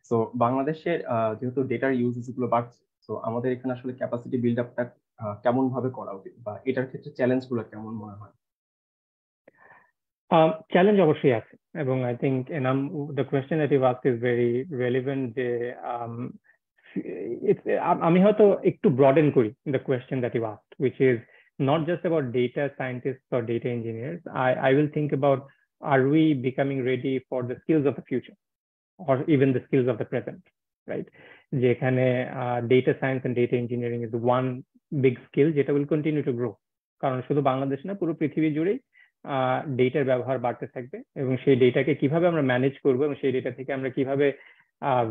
সো বাংলাদেশের যেহেতু ডেটার ইউজেস গুলো বাড়ছে, তো আমাদের এখানে আসলে ক্যাপাসিটি বিল্ড আপটা কেমন ভাবে করা উচিত বা এটার ক্ষেত্রে চ্যালেঞ্জ গুলো কেমন মনে হয়? চ্যালেঞ্জ অবশ্যই আছে, এবং I think the question that you asked is very relevant. যে আমি হয়তো একটু ব্রডেন করি the question that you asked, which is not just about data scientists or data engineers. I will think about, are we becoming ready for the skills of the future or even the skills of the present, right? যেখানে data science and data engineering is one big skill যেটা will continue to grow, কারণ শুধু বাংলাদেশ না, পুরো পৃথিবী জুড়েই ডেটার ব্যবহার বাড়তে থাকবে, এবং সেই ডেটাকে কিভাবে আমরা ম্যানেজ করবো এবং সেই ডেটা থেকে আমরা কিভাবে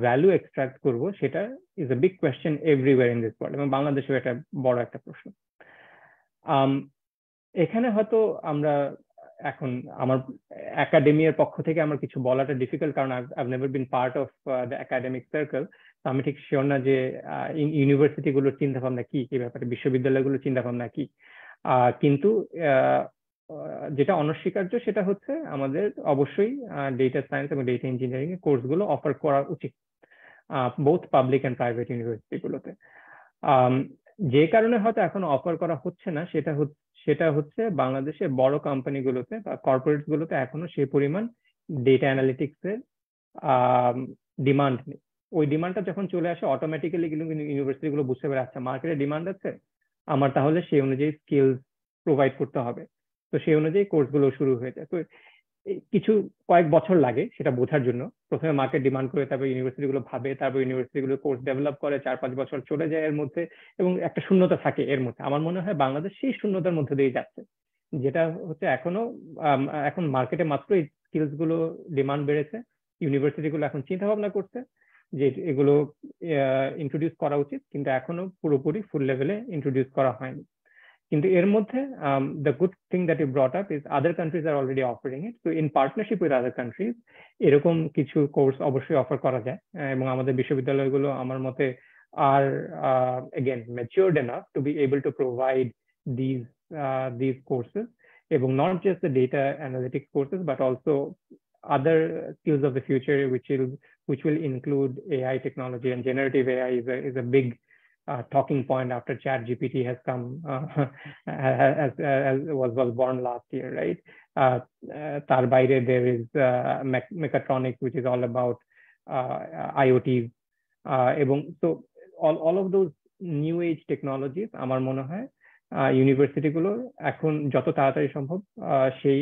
ভ্যালু এক্সট্রাক্ট করবো, সেটা is a big question everywhere in this world, এবং বাংলাদেশেও এটা বড় একটা প্রশ্ন। এখানে হয়তো আমরা এখন আমার একাডেমিয়ার পক্ষ থেকে আমার কিছু বলাটা ডিফিকাল্ট, কারণ I've never been part of the academic circle. আমি ঠিক শিওর না যে ইউনিভার্সিটিগুলোর চিন্তা ভাবনা কি এই ব্যাপারে, বিশ্ববিদ্যালয়গুলোর চিন্তা ভাবনা কি। কিন্তু যেটা অনস্বীকার্য সেটা হচ্ছে আমাদের অবশ্যই ডেটা সায়েন্স এবং ডেটা ইঞ্জিনিয়ারিং এর কোর্সগুলো অফার করা উচিত বোথ পাবলিক অ্যান্ড প্রাইভেট ইউনিভার্সিটিগুলোতে। যে কারণে হয়তো এখন অফার করা হচ্ছে না সেটা হচ্ছে বাংলাদেশের বড় কোম্পানিগুলোতে বা কর্পোরেট গুলোতে এখনো সেই পরিমাণ ডেটা অ্যানালিটিক্স এর ডিমান্ড নেই। ওই ডিমান্ডটা যখন চলে আসে অটোমেটিক্যালি কিন্তু ইউনিভার্সিটি গুলো বুঝতে পারে, আচ্ছা মার্কেটে ডিমান্ড আছে, আমার তাহলে সেই অনুযায়ী স্কিলস প্রোভাইড করতে হবে, তো সেই অনুযায়ী কোর্সগুলো শুরু হয়ে যায়। তো কিছু কয়েক বছর লাগে সেটা বোঝার জন্য। প্রথমে মার্কেট ডিমান্ড করে, তারপর ইউনিভার্সিটিগুলো ভাবে, তারপর ইউনিভার্সিটিগুলো কোর্স ডেভেলপ করে, 4-5 বছর চলে যায় এর মধ্যে, এবং একটা শূন্যতা থাকে এর মধ্যে। আমার মনে হয় বাংলাদেশ সেই শূন্যতার মধ্যে দিয়ে যাচ্ছে, যেটা হচ্ছে এখন মার্কেটে মাত্র এই স্কিলস গুলো ডিমান্ড বেড়েছে, ইউনিভার্সিটিগুলো এখন চিন্তা ভাবনা করছে যে এগুলো ইন্ট্রোডিউস করা উচিত, কিন্তু এখনো পুরোপুরি ফুল লেভেলে ইন্ট্রোডিউস করা হয়নি। কিন্তু এর মধ্যে the good thing that you brought up is other countries are already offering it, so in partnership with other countries এরকম কিছু কোর্স অবশ্যই অফার করা যায়, এবং আমাদের বিশ্ববিদ্যালয়গুলো আমার মতে are again matured enough to be able to provide these courses, এবং not just the data analytics courses but also other skills of the future which will include AI technology, and generative AI is a big talking point after ChatGPT has come, as was born last year, right? তার বাইরে there is mechatronics, which is all about IoT, এবং so all of those new age technologies আমার মনে হয় ইউনিভার্সিটিগুলো এখন যত তাড়াতাড়ি সম্ভব সেই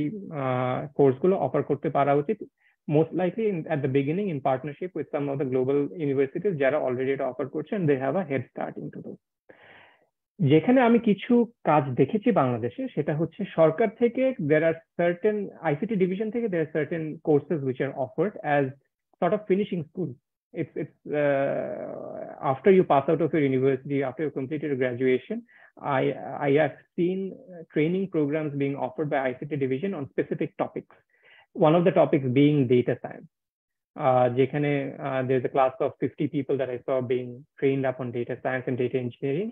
কোর্সগুলো অফার করতে পারা উচিত, most likely at the beginning in partnership with some of the global universities যারা অলরেডি এটা অফার করছেন, they have a head start into those. যেখানে আমি কিছু কাজ দেখেছি বাংলাদেশে, সেটা হচ্ছে সরকার থেকে there are certain ICT division থেকে there are certain courses which are offered as sort of finishing school. It's after you pass out of your university, after you completed your graduation, I have seen training programs being offered by ICT division on specific topics. One of the topics being data science. যেখানে there's a class of 50 people that I saw being trained up on data science and data engineering,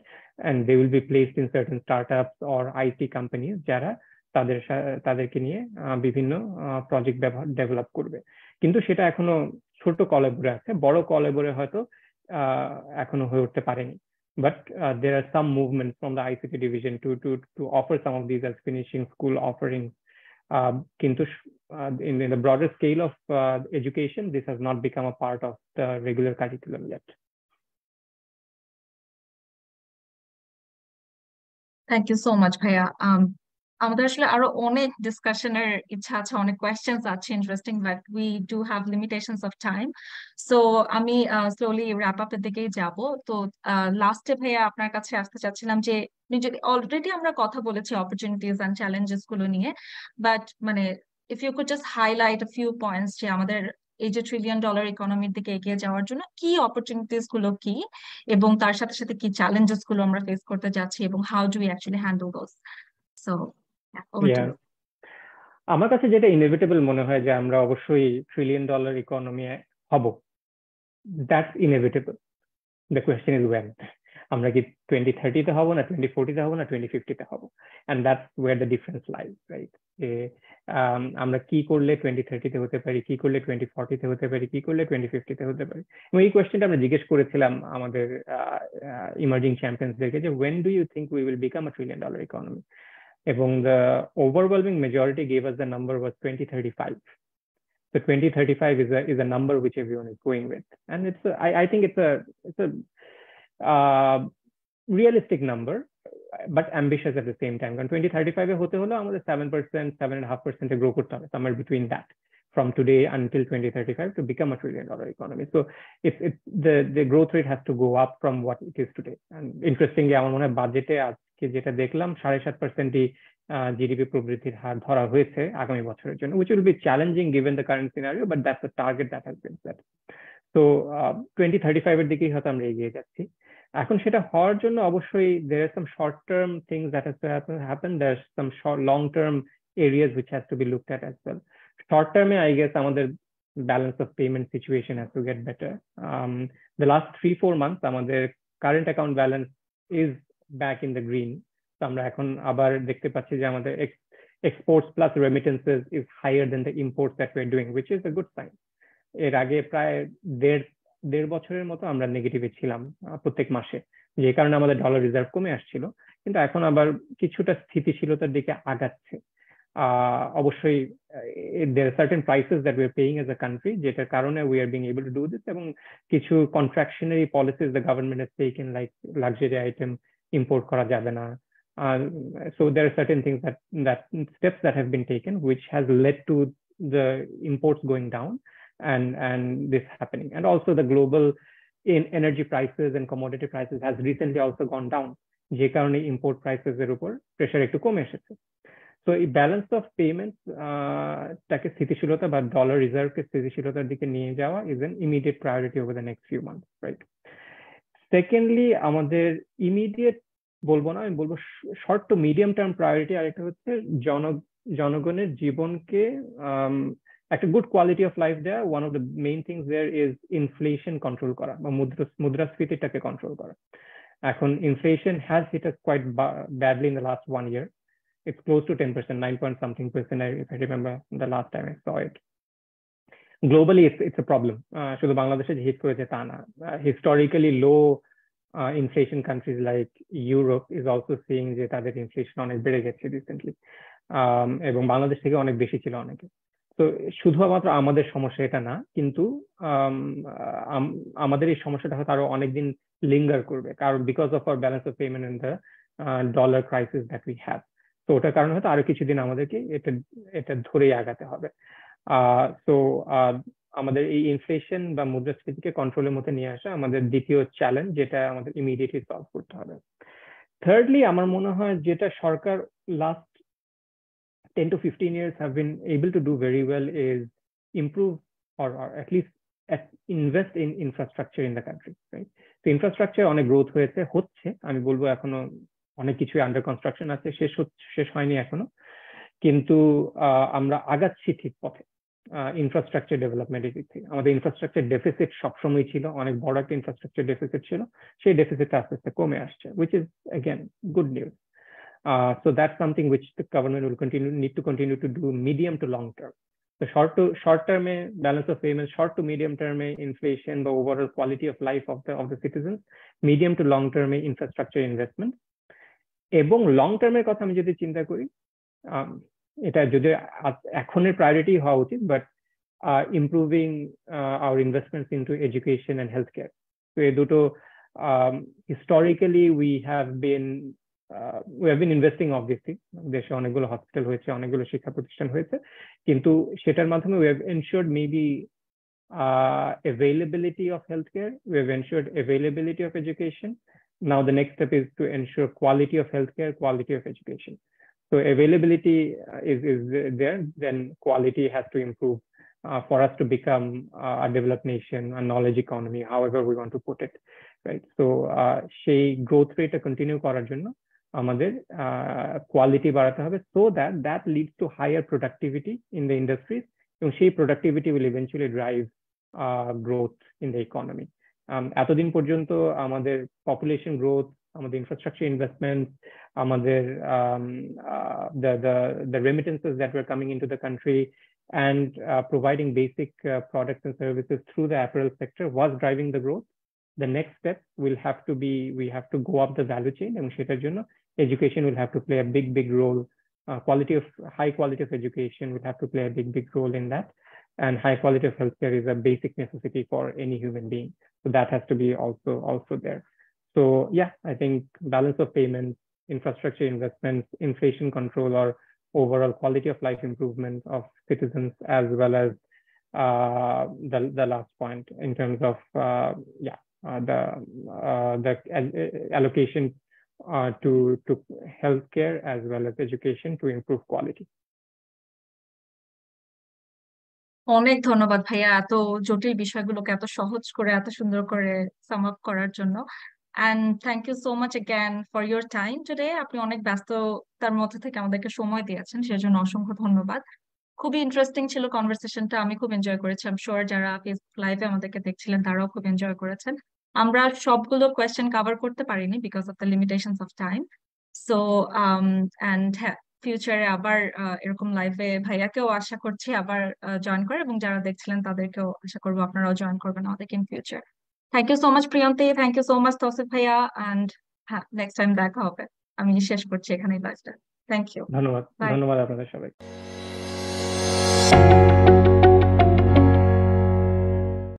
and they will be placed in certain startups or IT companies যারা তাদেরকে নিয়ে বিভিন্ন project develop করবে। কিন্তু সেটা এখনো ছোট কলেবরে আছে, বড় কলেবরে হয়তো এখনো হয়ে উঠতে পারেনি, but there are some movements from the ICT division to offer some of these as finishing school offerings. Kintu in the broader scale of education, this has not become a part of the regular curriculum yet. Thank you so much, ভাইয়া। আমাদের আসলে আরো অনেক ডিসকাশনের ইচ্ছা আছে, অনেক questions আছে interesting, but we do have limitations of time, so আমি স্লোলি র্যাপ আপের দিকেই যাব। তো লাস্টে ভাইয়া আপনার কাছে আসতে চাচ্ছিলাম যে যদি অলরেডি আমরা কথা বলেছি অপরচুনিটিজ এন্ড চ্যালেঞ্জেস গুলো নিয়ে, বাট মানে if you could just highlight a few points যে আমাদের এই যে $1 ট্রিলিয়ন ইকোনমির দিকে এগিয়ে যাওয়ার জন্য কি অপরচুনিটিস গুলো কি, এবং তার সাথে সাথে কি চ্যালেঞ্জেস গুলো আমরা ফেস করতে যাচ্ছি, এবং how do we actually handle those. So আমার কাছে যেটা ইনএভিটেবল মনে হয় যে আমরা অবশ্যই $1 ট্রিলিয়ন ইকোনমি হব, that's inevitable. The question is when. আমরা কি 2030-তে হব না 2040-তে হব না 2050-তে হব, and that's where the difference lies, right? আমরা কি করলে 2030-তে হতে পারি, কি করলে 2040-তে হতে পারি, কি করলে 2050-তে হতে পারি। এবং এই কোয়েশ্চেনটা আমরা জিজ্ঞেস করেছিলাম আমাদের ইমার্জিং চ্যাম্পিয়ন্সদেরকে যে when do you think we will become a $1 trillion economy? এবং the overwhelming majority gave us the number was 2035. So 2035 is a number which everyone is going with, and I think it's a realistic number, but ambitious at the same time. Because 2035 হতে হলো আমাদের 7%, 7.5% grow করতে হবে, somewhere between that, from today until 2035 to become a $1 trillion economy. So the growth rate has to go up from what it is today. And interestingly, আমার মনে হয় বাজেটে আজকে যেটা দেখলাম 7.5%ই GDP প্রবৃদ্ধির হার ধরা হয়েছে আগামী বছরের জন্য, which will be challenging given the current scenario, but that's the target that has been set. So 2035 এর দিকেই হয়তো আমরা এগিয়ে যাচ্ছি। এখন সেটা হওয়ার জন্য অবশ্যই there are some short term things that has to happen, there's some long term areas which has to be looked at as well. Short term I guess আমাদের balance of payment situation has to get better. The last 3-4 months আমাদের current account balance is back in the green. So আমরা এখন আবার দেখতে পাচ্ছি যে আমাদের exports plus remittances is higher than the imports that we're doing, which is a good sign. এর আগে প্রায় দেড় বছরের মতো আমরা নেগেটিভে ছিলাম প্রত্যেক মাসে, যে কারণে আমাদের ডলার রিজার্ভ কমে আসছিল, কিন্তু এখন আবার কিছুটা স্থিতিশীলতার দিকে আগাচ্ছে। অবশ্যই there are certain prices that we are paying as a country, যেটার কারণে we are being able to do this, এবং কিছু contractionary policies the government has taken, like luxury item import করা যাবে না। So there are certain things that steps that have been taken which has led to the imports going down and this happening, and also the global energy prices and commodity prices has recently also gone down, যে কারণে import prices এর উপর pressure একটু কমে এসেছে। So এই balance of payments টাকে স্থিতিশীলতা বা ডলার রিজার্ভকে স্থিতিশীলতার দিকে নিয়ে যাওয়া is an immediate priority over the next few months, right? Secondly, আমাদের immediate বলবো না, আমি বলবো short to medium term priority আরেকটা হচ্ছে জনগণের জীবনকে একটা গুড কোয়ালিটি অফ লাইফ দেওয়া। One of the main things there is inflation control করা বা মুদ্রাস্ফীতিটাকে কন্ট্রোল করা। এখন inflation has hit us quite badly in the last 1 year. It's close to 10%, 9-something%, if I remember the last time I saw it. Globally, it's a problem. শুধু বাংলাদেশে যে hit করেছে তা না, historically low inflation countries like Europe is also seeing যে তাদের inflation অনেক বেড়ে গেছে রিসেন্টলি, এবং বাংলাদেশ থেকে অনেক বেশি ছিল অনেকে। তো শুধুমাত্র আমাদের সমস্যা এটা না, কিন্তু আমাদের এই সমস্যাটা হয়তো আরো অনেকদিন লিঙ্গার করবে, কারণ because of our balance of payment and the dollar crisis that we have. তো ওটার কারণে হয়তো আরো কিছুদিন আমাদেরকে এটা ধরেই আগাতে হবে। সো আমাদের এই ইনফ্লেশন বা মুদ্রাস্ফীতিকে কন্ট্রোলের মধ্যে নিয়ে আসা আমাদের দ্বিতীয় চ্যালেঞ্জ, যেটা আমাদের ইমিডিয়েটলি সলভ করতে হবে। থার্ডলি, আমার মনে হয় যেটা সরকার last 10 to 15 years have been able to do very well is improve or at least invest in infrastructure in the country, right? So infrastructure অনেক গ্রোথ হচ্ছে, আমি বলবো এখনো অনেক কিছু আন্ডার কনস্ট্রাকশন আছে, শেষ হয়নি এখনো, কিন্তু আমরা আগাচ্ছি ঠিক পথে ইনফ্রাস্ট্রাকচার ডেভেলপমেন্টের দিক থেকে। আমাদের ইনফ্রাস্ট্রাকচার ডেফিসিট সবসময় ছিল, অনেক বড় একটা ইনফ্রাস্ট্রাকচার ডেফিসিট ছিল, সেই ডেফিসিটটা আস্তে আস্তে কমে আসছে, which is again good news. So that's something which the government will need to continue to do medium to long term. So short term balance of payments, short to medium term inflation, the overall quality of life of the citizens, medium to long term infrastructure investment, এবং long টার্মের কথা আমি যদি চিন্তা করি, এটা যদি এখনের প্রায়োরিটি হওয়া উচিত, but improving our investments into education and health care. তো এই দুটো historically we have been investing, obviously দেশে অনেকগুলো হসপিটাল হয়েছে, অনেকগুলো শিক্ষা প্রতিষ্ঠান হয়েছে, কিন্তু সেটার মাধ্যমে we have ensured maybe availability of healthcare, we have ensured availability of education. Now the next step is to ensure quality of healthcare, quality of education. So availability is there, then quality has to improve for us to become a developed nation, a knowledge economy, however we want to put it, right? So সেই growth rate continue করার জন্য আমাদের quality বাড়াতে হবে, so that leads to higher productivity in the industries, এবং সেই productivity will eventually drive growth in the economy. এতদিন পর্যন্ত আমাদের পপুলেশন গ্রোথ, আমাদের ইনফ্রাস্ট্রাকচার ইনভেস্টমেন্ট, আমাদের the remittances that were coming into the country and providing basic products and services through the apparel sector was driving the growth. The next step will have to be, we have to go up the value chain, and সেটার জন্য education will have to play a big role. High quality of education will have to play a big role in that, and high quality of healthcare is a basic necessity for any human being, so that has to be also there. So yeah, I think balance of payments, infrastructure investments, inflation control, or overall quality of life improvement of citizens, as well as the last point in terms of the allocation to healthcare as well as education to improve quality. অনেক ধন্যবাদ ভাইয়া এত জটিল বিষয়গুলোকে এত সহজ করে এত সুন্দর করে সাম আপ করার জন্য। And thank you so much again for your time today. আপনি অনেক ব্যস্ততার মধ্যে থেকে আমাদেরকে সময় দিয়েছেন, সেজন্য অসংখ্য ধন্যবাদ। খুবই ইন্টারেস্টিং ছিল কনভারসেশনটা, আমি খুব এনজয় করেছি। আই এম শিওর যারা ফেসবুক লাইভে আমাদেরকে দেখছিলেন তারাও খুব এনজয় করেছেন। আমরা সবগুলো কোয়েশ্চেন কভার করতে পারিনি because of the limitations of time. So and ফিউচারে আবার এরকম লাইভে ভাইয়াকেও আশা করছি আবার জয়েন করে, এবং যারা দেখছিলেন তাদেরকেও আশা করবো আপনারাও জয়েন করবেন আমাদেরকে in future. Thank you so much Priyonti, thank you so much Tousif ভাইয়া, অ্যান্ড হ্যাঁ নেক্সট টাইম দেখা হবে। আমি শেষ করছি এখানেই লাইভটা। থ্যাংক ইউ, ধন্যবাদ আপনাদের সবাই।